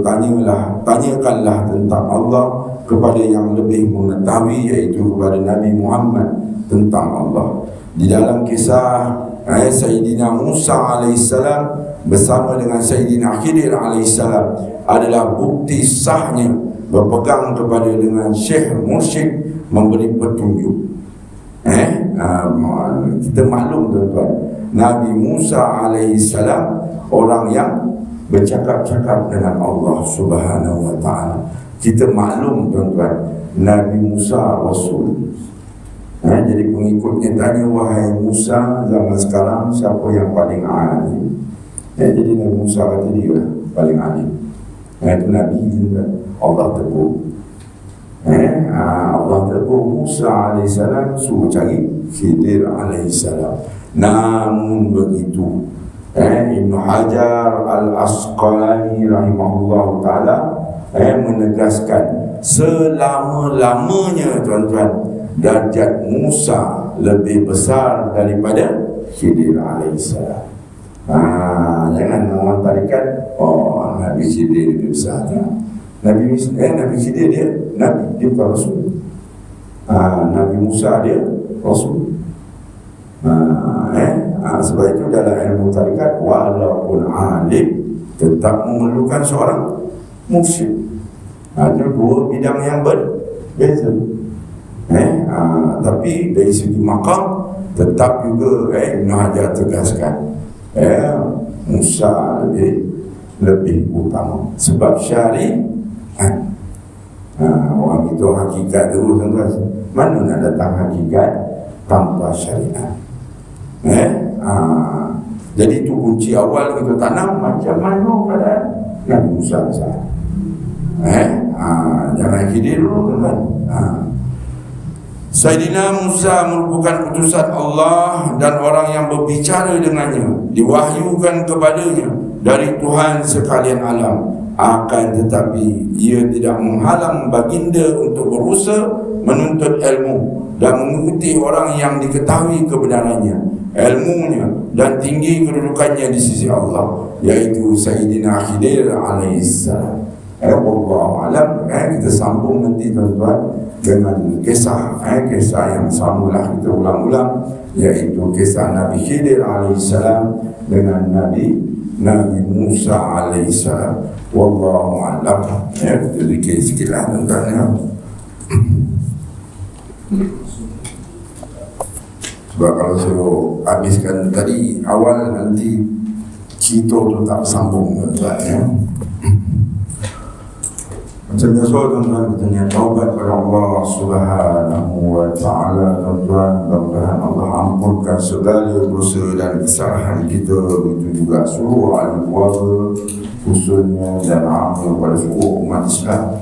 tanyakanlah tentang Allah kepada yang lebih mengetahui, iaitu kepada Nabi Muhammad tentang Allah. Di dalam kisah Sayyidina Musa alaihissalam bersama dengan Sayyidina Khidir alaihissalam adalah bukti sahnya berpegang kepada dengan syekh mursyid memberi petunjuk. Kita maklum tuan-tuan, Nabi Musa alaihissalam orang yang bercakap-cakap dengan Allah Subhanahu wa ta'ala. Kita maklum tuan-tuan, Nabi Musa Rasul. Jadi pengikutnya tanya, wahai Musa, zaman sekarang siapa yang paling alim? Jadi Nabi Musa kata dia lah paling alim. Itu Nabi juga. Allah tegur. Allah tegur Musa alaihissalam, suruh cari Khidir alaihissalam. Namun begitu, Ibn Hajar Al-Asqalani rahimahullah ta'ala menegaskan selama-lamanya tuan-tuan, darjat Musa lebih besar daripada Khidir alaihissalam. Jangan orang tarikan Nabi Khidir lebih besar. Nabi Khidir dia Nabi, dia bukan Rasul. Nabi Musa dia Rasul. Sebab itu dalam ilmu tarikat, walaupun alim tetap memerlukan seorang mursyid. Itu dua bidang yang berbeza. Tapi dari segi makam tetap juga Ibn Hajar tegaskan Musa lebih utama sebab syariat. Orang itu hakikat dulu tuan-tuan. Mana nak datang hakikat tanpa syariat? Jadi itu kunci awal kita tanam macam mana pada Nabi Musa sahaja. Jangan Khidir dulu tuan-tuan. Sayyidina Musa merupakan utusan Allah dan orang yang berbicara dengannya, diwahyukan kepadanya dari Tuhan sekalian alam. Akan tetapi ia tidak menghalang baginda untuk berusaha menuntut ilmu dan mengikuti orang yang diketahui kebenarannya, ilmunya dan tinggi kedudukannya di sisi Allah, yaitu Sayyidina Khidir alaihissalam. Wallahu alam. Kita sambung nanti tuan-tuan dengan kisah yang samalah kita ulang-ulang, yaitu kisah Nabi Khidir alaihissalam dengan Nabi Musa alaihissalam. Wallahu a'lam. Kita zikir sikitlah tuan-tuan. Sebab kalau saya habiskan tadi awal, nanti kita tu tak sambung tuan-tuan. Macam biasa tuan-tuan, kita niat taubat kepada Allah Subhanahu wa ta'ala tuan-tuan. Mudah-mudahan Allah ampunkan segala dosa dan kesalahan kita. Itu juga seluruh ahli keluarga khususnya dan amal pada seluruh umat Islam.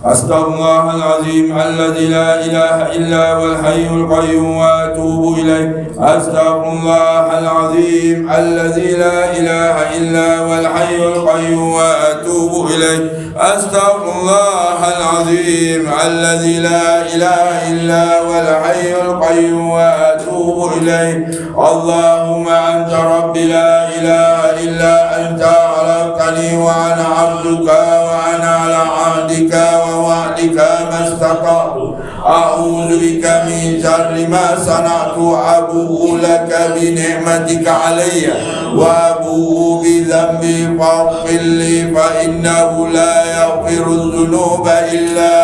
Astaghfirullahalazim alladzi la ilaha illa wal hayyul qayyum wa atubu ilaih. Astaghfirullahalazim alladzi la ilaha illa wal hayyul qayyum wa atubu ilaih. Astaghfirullahalazim alladzi la ilaha illa wal hayyul qayyum wa atubu ilaih. Allahumma anta rabbi la ilaha illa anta khalaqtani wa ana 'abduka wa ana 'ala 'ahdika wa'dika mastata'tu a'udzu bika min syarri ma sana'tu abu'u laka bi ni'matika 'alayya wa abu'u bi dhanbi faghfir li fa innahu la yaghfiru dhunuba illa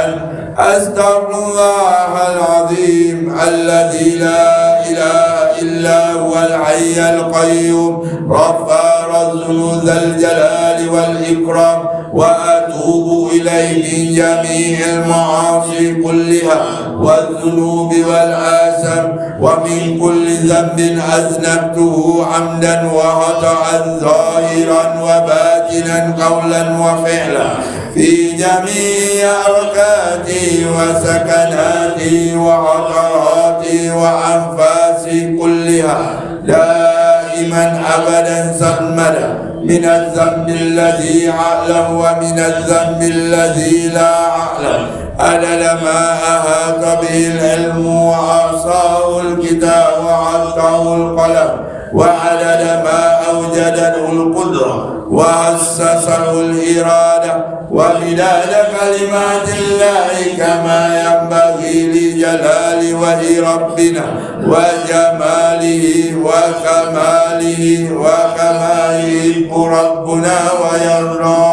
anta. Astaghfirullahal azim alladzi la ilaha illa huwal hayyul qayyum rabbana dzul jalali wal ikram wa atubu ilaihi min jami'il ma'asi kulliha wadh-dhunubi wal asam wa min kulli dhanbin aznabtuhu 'amdan wa khata'an zahiran wa batinan qawlan wa fi'lan fi jami'i awqati wa sakanati wa hadarati wa anfasi kulliha daiman abadan sarmada min adh-dhanbi alladhi a'lam wa min adh-dhanbi alladhi la a'lam adada ma ahata bihi al-ilmu wa asahu al-kitab wa 'attahu al-qalam وعدد ما أوجده القدرة وأسسه الإرادة ومداد كلمات الله كما ينبغي لجلال وجه ربنا وجماله وكماله وكما يحب ربنا ويرضى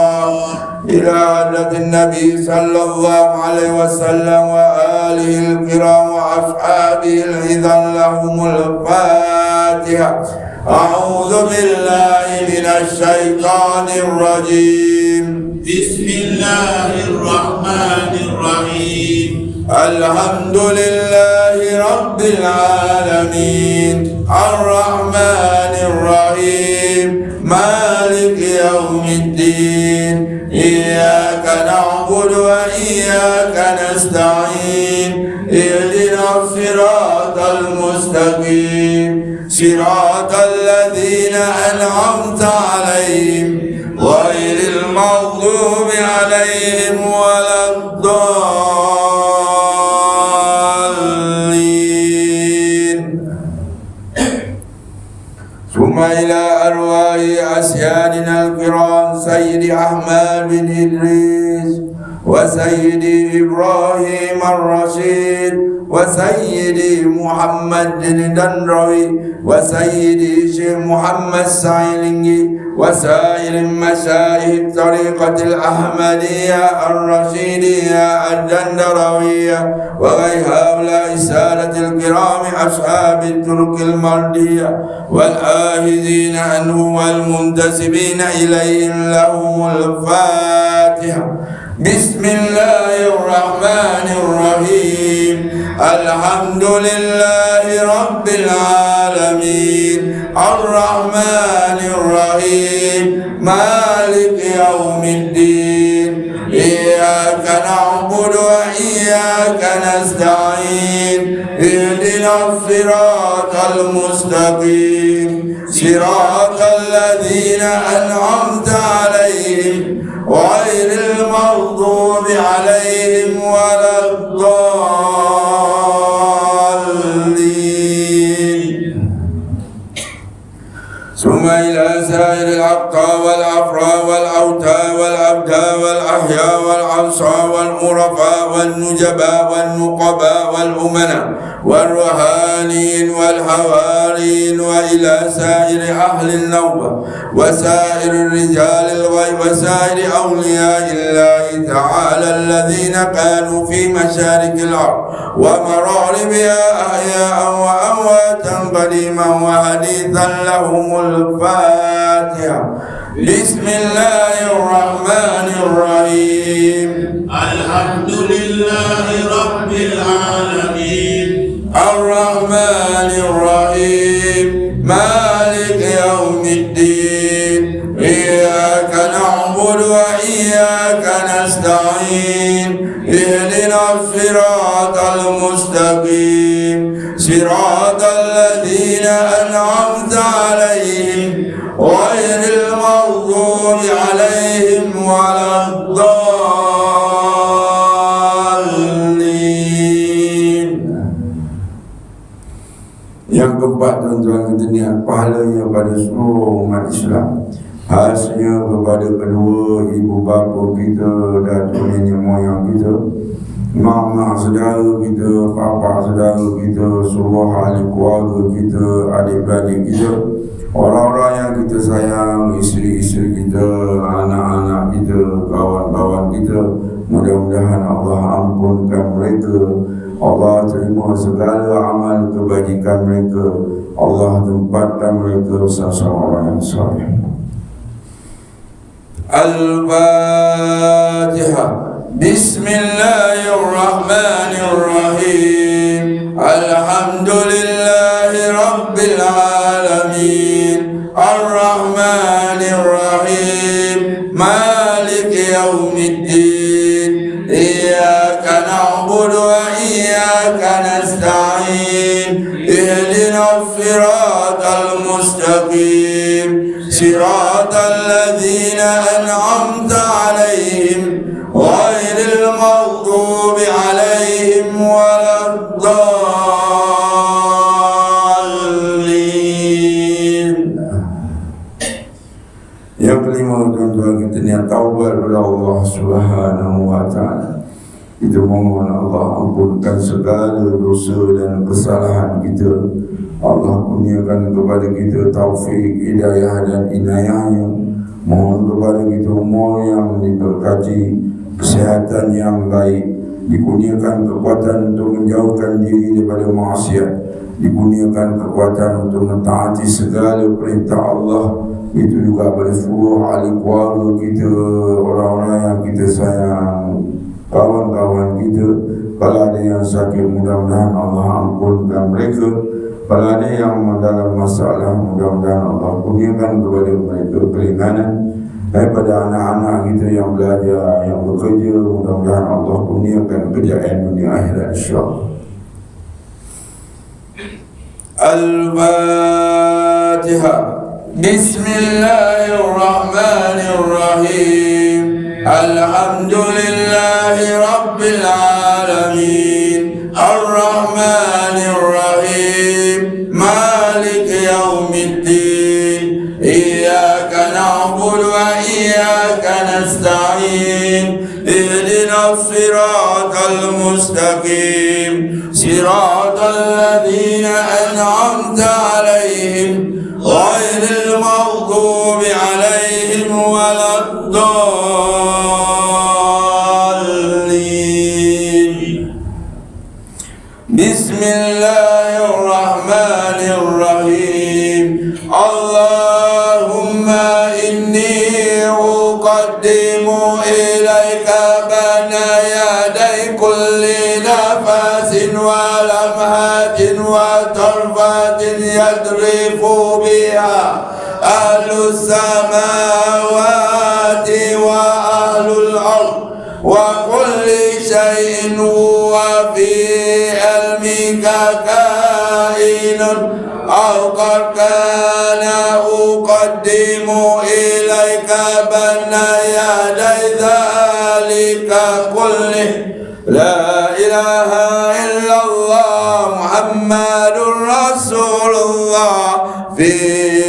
إلى عدة النبي صلى الله عليه وسلم وآله الكرام وأصحابه الإذن لهم الفاتحة. أعوذ بالله من الشيطان الرجيم. بسم الله الرحمن الرحيم. الحمد لله رب العالمين الرحمن الرحيم مالك يوم الدين إياك نعبد وإياك نستعين اهدنا الصراط المستقيم صراط الذين أنعمت عليهم غير المغضوب عليهم ولا الضالين. ثم إلى أرواح أسيادنا الكرام سيد أحمد بن إدريس وسيدي إبراهيم الرشيد وسيدي محمد الدندروي وسيدي شيخ محمد سعيلنجي وسائر مشايخ طريقة الأحمدية الرشيدية الدندروية وغير هؤلاء السادة الكرام أصحاب الترك المردية والآهذين عنه والمنتسبين إليهم لهم الفاتحة. بسم الله الرحمن الرحيم. الحمد لله رب العالمين الرحمن الرحيم مالك يوم الدين إياك نعبد وإياك نستعين اهدنا الصراط المستقيم صراط الذين أنعمت عليهم غير المغضوب عليهم ولا الضالين. ثم إلى سائر الأبطال والأفراد والأوتاد والأبداء والأحياء والأنصار والمرفاء والنجباء والنقباء والأمناء والروحانيين والحواريين وإلى سائر أهل النوبة وسائر الرجال الغيب وسائر أولياء الله تعالى الذين كانوا في مشارق الأرض ومغاربها أحياء وأمواتا قديما وحديثا لهم الفاتحة. بسم الله الرحمن الرحيم. الحمد لله رب العالمين الرحمن الرحيم مالك يوم الدين إياك نعبد وإياك نستعين اهدنا الصراط المستقيم صراط الذين أنعمت عليهم غير المغضوب عليهم ولا الضالين. Yang keempat, tuan-tuan ketenian, pahalanya pada seluruh umat Islam, khasnya kepada kedua ibu bapa kita, datuk nenek moyang kita, mak saudara kita, papa saudara kita, seluruh ahli keluarga kita, adik-beradik kita, orang-orang yang kita sayang, isteri-isteri kita, anak-anak kita, kawan-kawan kita. Mudah-mudahan Allah ampunkan mereka, Allah terima segala amal kebajikan mereka, Allah tempatkan mereka bersama orang yang saleh. Al-Fatihah. Bismillahirrahmanirrahim. Alhamdulillahi Rabbil Alamin Ar-Rahmanirrahim Maliki Yawmiddin Iyyaka na'budu wa iyyaka nasta'in Ihdinas siratal mustaqim Siratal ladzina an'amta 'alaihim ghairil maghdubi 'alaihim waladdallin. kelima tuan-tuan kita niat taubat kepada Allah Subhanahu wa taala. Kita mohon Allah ampunkan segala dosa dan kesalahan kita. Allah kurniakan kepada kita taufik, hidayah dan inayahnya. Mohon kepada kita umur yang diberkati, kesehatan yang baik, dikurniakan kekuatan untuk menjauhkan diri daripada maksiat, dikurniakan kekuatan untuk mentaati segala perintah Allah. Itu juga pada seluruh ahli keluarga kita, orang-orang yang kita sayang, kawan-kawan kita. Kalau ada yang sakit, mudah-mudahan Allah ampunkan mereka. Kalau ada yang dalam masalah, mudah-mudahan Allah kurniakan kepada mereka keringanan. Daripada anak-anak kita yang belajar, yang bekerja, mudah-mudahan Allah kurniakan kejayaan dunia akhirat insya-Allah. Al-Fatihah. Bismillahirrahmanirrahim. Alhamdulillahi Rabbil Alamin. Ar-Rahmanir-Rahim. Malik Yawmiddin. Iyyaka na'budu wa iyyaka nasta'in. Ihdinas siratal mustaqim. Siratal ladzina an'amta 'alaihim ghairil maghdubi 'alaihim waladdallin. Bismillahirrahmanirrahim. Allahumma inni uqaddimu ilaika bana yaday kulli nafasin wa lamhatin wa tarfatin yadrifu biha ahlus samawati wa ahlul ard wa kulli shay'in huwa fi ilmika kainun aw qad kana uqaddimu ilaika bana yaday dhalika kullih. La ilaha illallah Muhammadur Rasulullah fi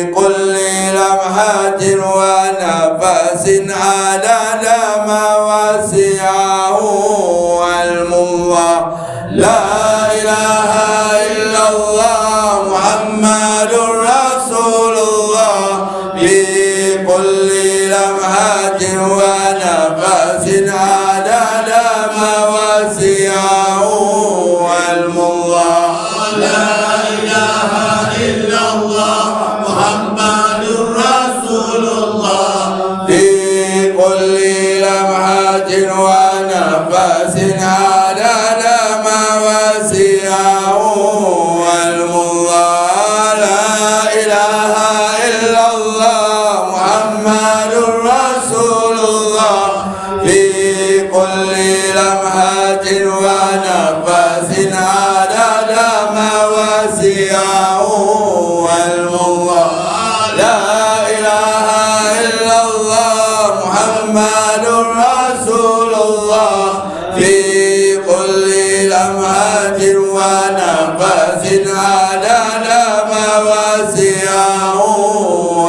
kulli lamhatin wa nafasin adada ma wasi'ahu al-mullah. La ilaha illallah Muhammadur Rasulullah fi kulli lamhatin wa nafasin adada ma wasi'ahu al-mullah. La ilaha illallah Muhammadur Rasulullah fi kulli lamhatin wa nafasin adada ma wasi'ahu al-mullah. La ilaha illallah Muhammadur Rasulullah fi kulli lamhatin wa nafasin adada ma wasi'ahu al-mullah. La ilaha illallah Muhammadur Rasulullah fi kulli lamhatin wa nafasin adada ma wasi'ahu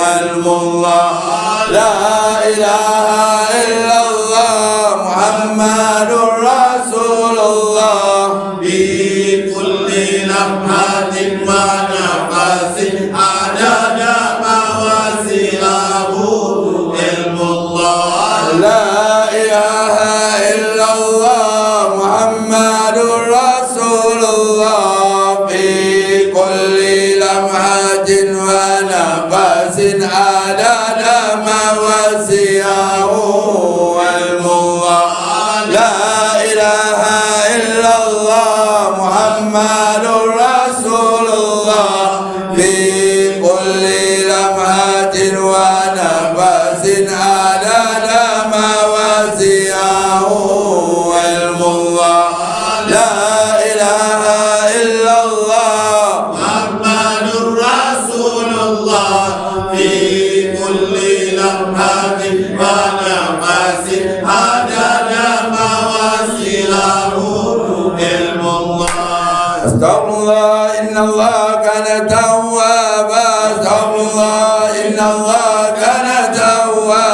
al-mullah. La ilaha illallah Muhammadur Rasulullah fi kulli lamhatin wa nafasin adada ma wasi'ahu al-mullah. La ilaha illallah Muhammadur Rasulullah fi kulli lamhatin wa nafasin adada ma wasi'ahu al-mullah. La ilaha illallah Muhammadur Rasulullah fi kulli lamhatin wa nafasin adada ma wasi'ahu al-mullah. La ilaha illallah Muhammadur Rasulullah fi kulli lamhatin wa nafasin adada ma wasi'ahu al-mullah. Astaghfirullah innallaha kana tawwaba. Astaghfirullah innallaha kana tawwaba.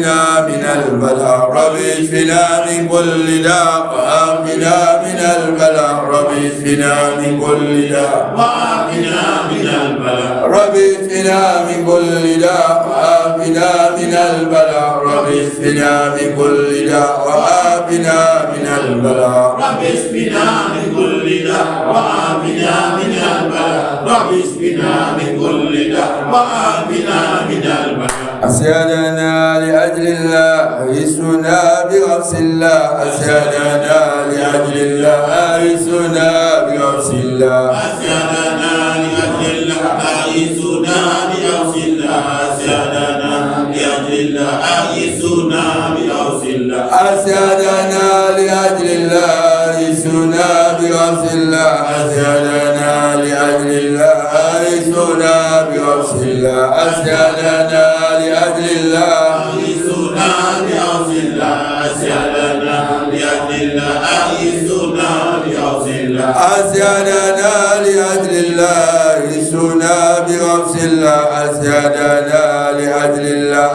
وآفنا من البلاء رب اشفنا من كل داء وآفنا من البلاء رب اشفنا من كل داء وآفنا من البلاء رب اشفنا من كل داء وآفنا من البلاء رب اشفنا من كل داء وآفنا من البلاء رب اشفنا من كل داء وآفنا من البلاء رب اشفنا من كل داء وآفنا من البلاء أسيادنا لأجل الله أيسنا بغفص الله أسيادنا لأجل الله أيسنا بغفص الله أسيادنا لأجل الله أيسنا بغفص الله أسيادنا لأجل الله أيسنا بغفص الله أسيادنا لأجل الله أيسنا بغفص الله أسيادنا لأجل الله أيسنا بغفص الله أسيادنا لأجل الله أيسنا بغفص الله أسيادنا لأجل الله أيسنا بغفص الله أسيادنا لأجل الله أيسنا بغفص الله أسيادنا لأجل الله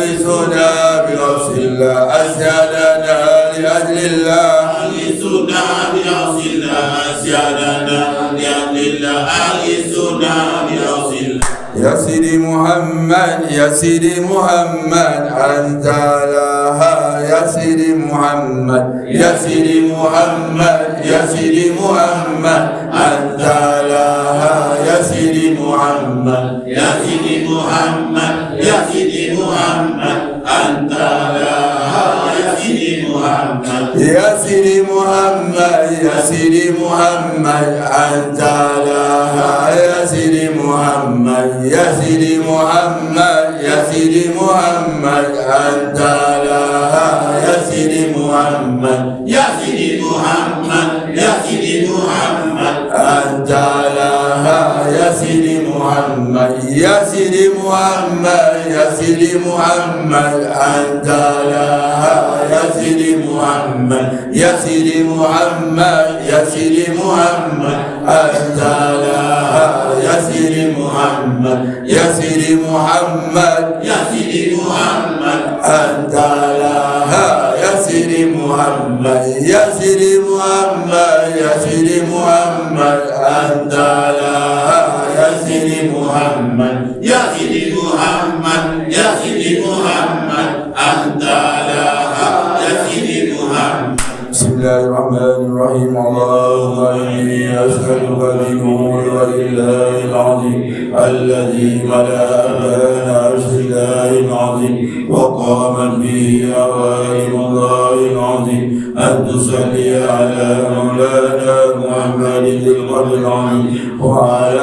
أيسنا بغفص الله أسيادنا لأجل الله أيسنا بغفص الله أسيادنا لأجل الله أيسنا بغفص الله يا سيدي محمد يا سيدي محمد أنت لها يا سيدي محمد يا سيدي محمد يا سيدي محمد أنت لها يا سيدي محمد يا سيدي محمد يا سيدي محمد أنت لها يا سيدي محمد يا سيدي محمد يا سيدي محمد أنت لها يا سيدي محمد يا سيدي محمد يا سيدي محمد أنت لها يا سيدي محمد يا سيدي محمد يا سيدي محمد أنت لها يا سيدي محمد يا سيدي محمد يا سيدي محمد أنت لها يا سيدي محمد يا سيدي محمد يا سيدي محمد أنت لها يا سيدي محمد يا سيدي محمد يا سيدي محمد أنت لها يا سيدي محمد يا سيدي محمد يا سيدي محمد أنت لها يا سيدي محمد يا سيدي محمد يا سيدي محمد أنت لها يا سيدي محمد بسم الله الرحمن الرحيم اللهم إني أسألك بنور الله العظيم الذي ملأ أبان عرش الله العظيم وقامت به عوالم الله العظيم أن تصلي على مولانا محمد ذي القدر العظيم وعلى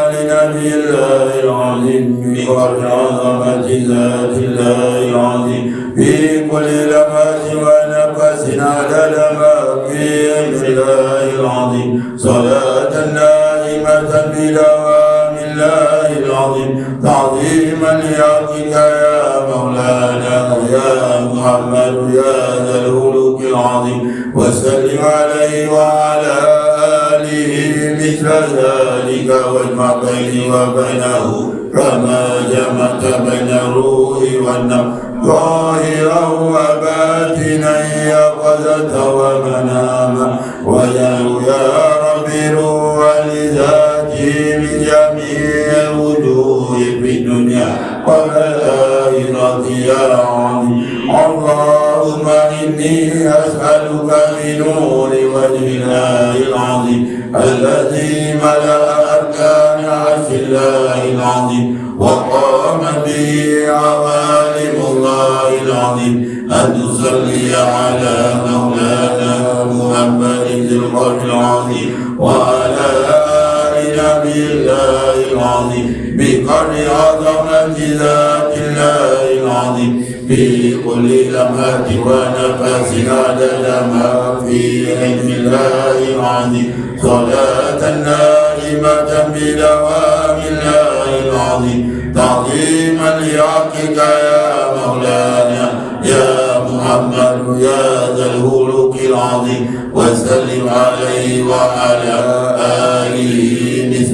آل نبي الله العظيم بقدر عظمة ذات الله العظيم في كل لمحة ونفس عدد ما في علم الله العظيم صلاة دائمة بدوام الله العظيم تعظيما لحقك يا مولانا يا محمد يا ذا الخلق العظيم وسلم عليه وعلى آله مثل ذلك واجمع بيني وبينه كما جمعت بين الروح والنفس ظاهرا وباطنا يقظة ومناما ويلو يا ربي روحا لذاته من جميع الوجوه في الدنيا والآخرة يا عظيم اللهم إني أسألك بنور وجه الله العظيم الذي ملأ أركان عرش الله العظيم وقام به عوالم الله العظيم أن تصلي على مولانا محمد ذي القدر العظيم وعلى آل نبي الله العظيم بقدر عظمة ذات الله العظيم في كل لمحة ونفس عدد ما في علم الله العظيم صلاة دائمة بدوام الله العظيم تعظيما لحقك يا مولانا يا محمد يا ذا الخلق العظيم وسلم عليه وعلى آله مثل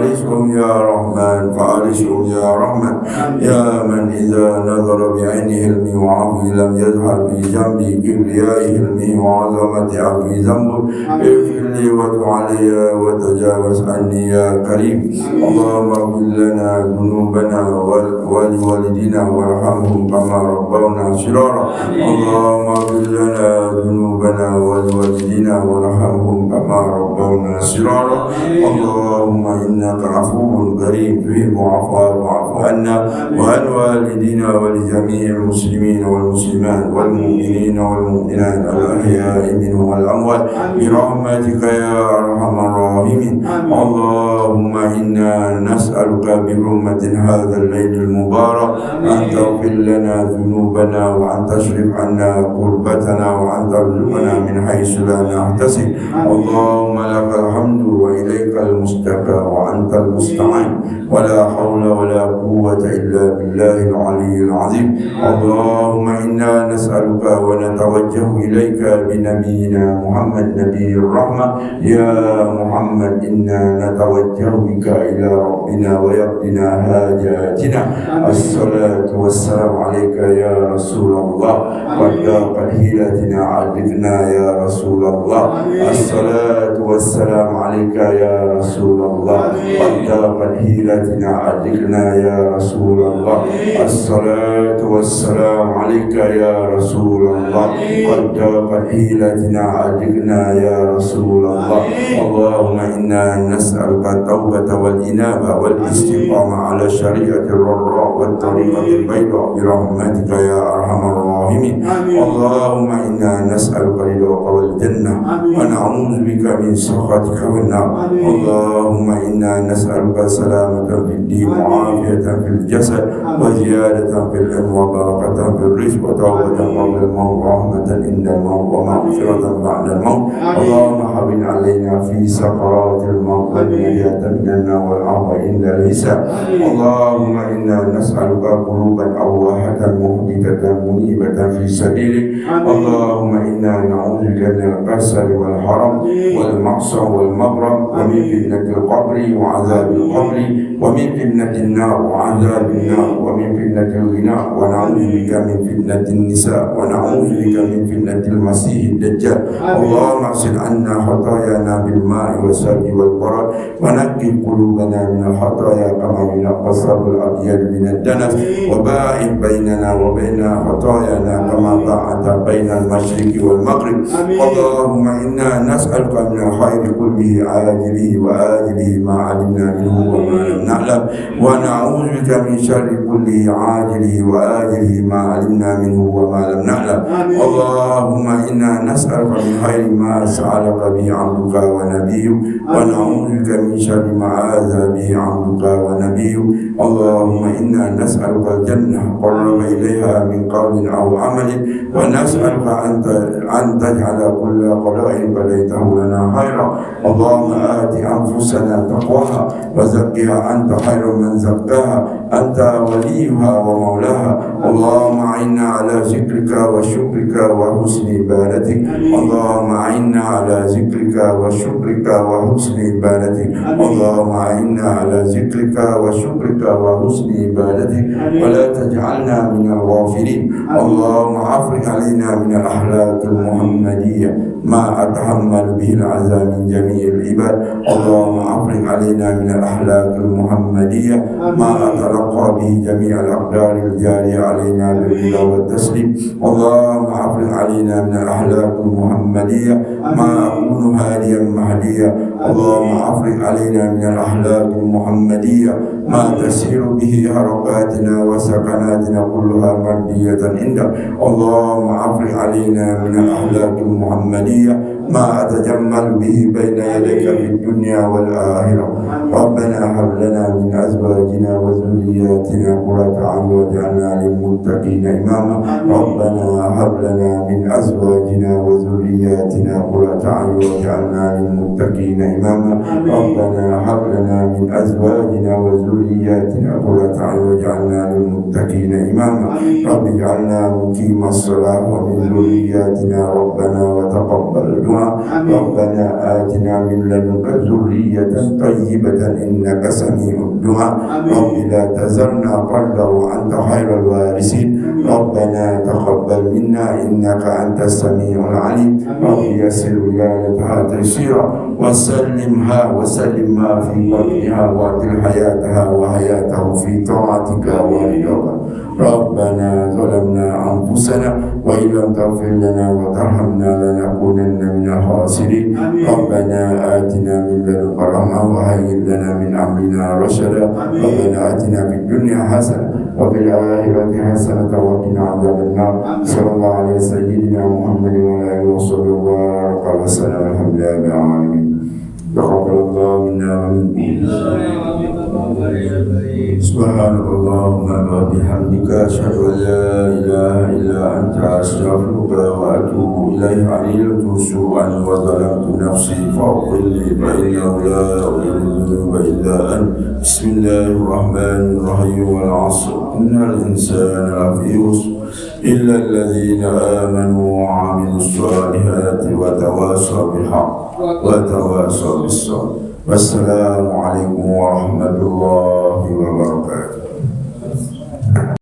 فأرسهم يا رحمن فأرسهم يا رحمن يا من إذا نظر بعين حلمه وعفوه لم يظهر في جنبه كبرياء حلمه وعظمة عفوه ذنبه اغفر لي وتب علي وتجاوز عني يا كريم اللهم اغفر لنا ذنوبنا ولوالدينا وارحمهم كما ربونا صغارا اللهم اغفر لنا ذنوبنا ولوالدينا وارحمهم كما ربونا صغارا اللهم إنك عفو كريم تحب العفو فاعف عنا وعن والدينا ولجميع المسلمين والمسلمات والمؤمنين والمؤمنات الأحياء منهم والأموات برحمتك يا أرحم الراحمين اللهم إنا نسألك بحرمة هذا الليل المبارك أن تغفر لنا ذنوبنا وأن تصرف عنا قربتنا وأن ترزقنا من حيث لا نحتسب اللهم لك الحمد وإليك المستكى وأنت المستعان ولا حول ولا قوة إلا بالله العلي العظيم اللهم إنا نسألك ونتوجه إليك بنبينا محمد نبي الرحمة يا محمد إنا نتوجه بك إلى ربنا ويقضنا حاجاتنا الصلاة والسلام عليك يا رسول الله وارتاق حيلتنا عدتنا يا رسول الله الصلاة والسلام عليك يا رسول الله وارتاق حيلتنا عدتنا يا رسول الله الصلاة والسلام عليك يا رسول الله وارتاق حيلتنا عدتنا يا رسول الله اللهم إنا نسألك التوبة والإنابة والاستقامة على الشريعة الغراء والطريقة البيضاء برحمتك يا أرحم الراحمين اللهم إنا نسألك رضاك والجنة ونعوذ بك من سخطك والنار اللهم إنا نسألك سلامة في الدين وعافية في الجسد وزيادة في العلم وبركة في الرزق وتوبة قبل الموت ورحمة عند الموت ومغفرة بعد الموت اللهم حبب علينا في سكرات الموت والنجاة من النار والعفو عند الحساب اللهم إنا نسألك قلوبا أواحة مهدكة منيبة في سبيلك اللهم إنا نعوذ بك من الكسل والحرم والمعصية والمغرم ومن فتنة القبر وعذاب القبر ومن فتنة النار وعذاب النار ومن فتنة الغنى ونعوذ بك من فتنة النساء ونعوذ بك من فتنة المسيح الدجال اللهم اغسل عنا خطايانا بالماء والثلج والبرد ونقي قلوبنا من الخطايا كما ينقى الثوب الأبيض من الدنس وباعد بيننا وبين خطايانا كما باعد بين المشرق والمغرب اللهم إنا نسألك من الخير كله عاجله وآجله ما علمنا منه وما لم نعلم ونعوذ بك من شر كله عاجله وآجله ما علمنا منه وما لم نعلم اللهم إنا نسألك من خير ما سألك به عبدك ونبيك ونعوذ بك من شر ما آذى به عبدك ونبيك اللهم إنا نسألك الجنة قرب إليها من قول أو عمل ونسألك أن تجعل كل قضاء قضيته لنا خيرا اللهم آت أنفسنا تقواها وزكها أنت خير من زكاها أنت وليها ومولاها اللهم أعنا على ذكرك وشكرك وحسن عبادتك اللهم أعنا على ذكرك وشكرك وحسن عبادتك اللهم أعنا على ذكرك وشكرك وحسن عبادتك ولا تجعلنا من الغافلين اللهم أفرغ علينا من الأخلاق المحمدية ما أتحمل به العذاب من جميع العباد اللهم أفرغ علينا من الأخلاق المحمدية ما أتلقى به جميع الأقدار الجارية علينا بالرضا والتسليم اللهم أفرغ علينا من الأخلاق المحمدية ما أكون هاديا مهديا اللهم أفرغ علينا من الأخلاق المحمدية ما تسير به حركاتنا وسكناتنا كلها مردية عندك اللهم أفرغ علينا من الأخلاق المحمدية ما أتجمل به بين يديك في الدنيا والآخرة ربنا هب لنا من أزواجنا وذرياتنا قرة أعين واجعلنا للمتقين إماما ربنا هب لنا من أزواجنا وذرياتنا قرة أعين واجعلنا للمتقين إماما ربنا هب لنا من أزواجنا وذرياتنا قرة أعين واجعلنا للمتقين إماما رب اجعلنا مقيم الصلاة ومن ذرياتنا ربنا وتقبل دعاء ربنا آتنا من لدنك ذرية طيبة إنك سميع الدعاء رب لا تذرنا فردا وأنت خير الوارثين ربنا تقبل منا إنك أنت السميع العليم رب يسر ولادتها تيسيرا وسلم ما في بطنها واعطل حياتها وحياته في طاعتك ورضاك ربنا ظلمنا أنفسنا وإن لم تغفر لنا وترحمنا لنكونن من الخاسرين ربنا آتنا من لدنك رحمة وهيئ لنا من أمرنا رشدا ربنا آتنا في الدنيا حسنة وفي الآخرة حسنة وقنا عذاب النار صلى الله على سيدنا محمد وعلى آله وصحبه وبارك وسلم الحمد لله رب العالمين تقبل الله منا ومنكم سبحانك اللهم وبحمدك أشهد أن لا إله إلا أنت أستغفرك وأتوب إليك علمت سوءا وظلمت نفسي فاغفر لي فإنه لا يغفر الذنوب إلا أنت بسم الله الرحمن الرحيم والعصر إن الإنسان لفي خسر إلا الذين آمنوا وعملوا الصالحات وتواصوا بالحق وتواصوا بالصبر والسلام عليكم ورحمة الله وبركاته.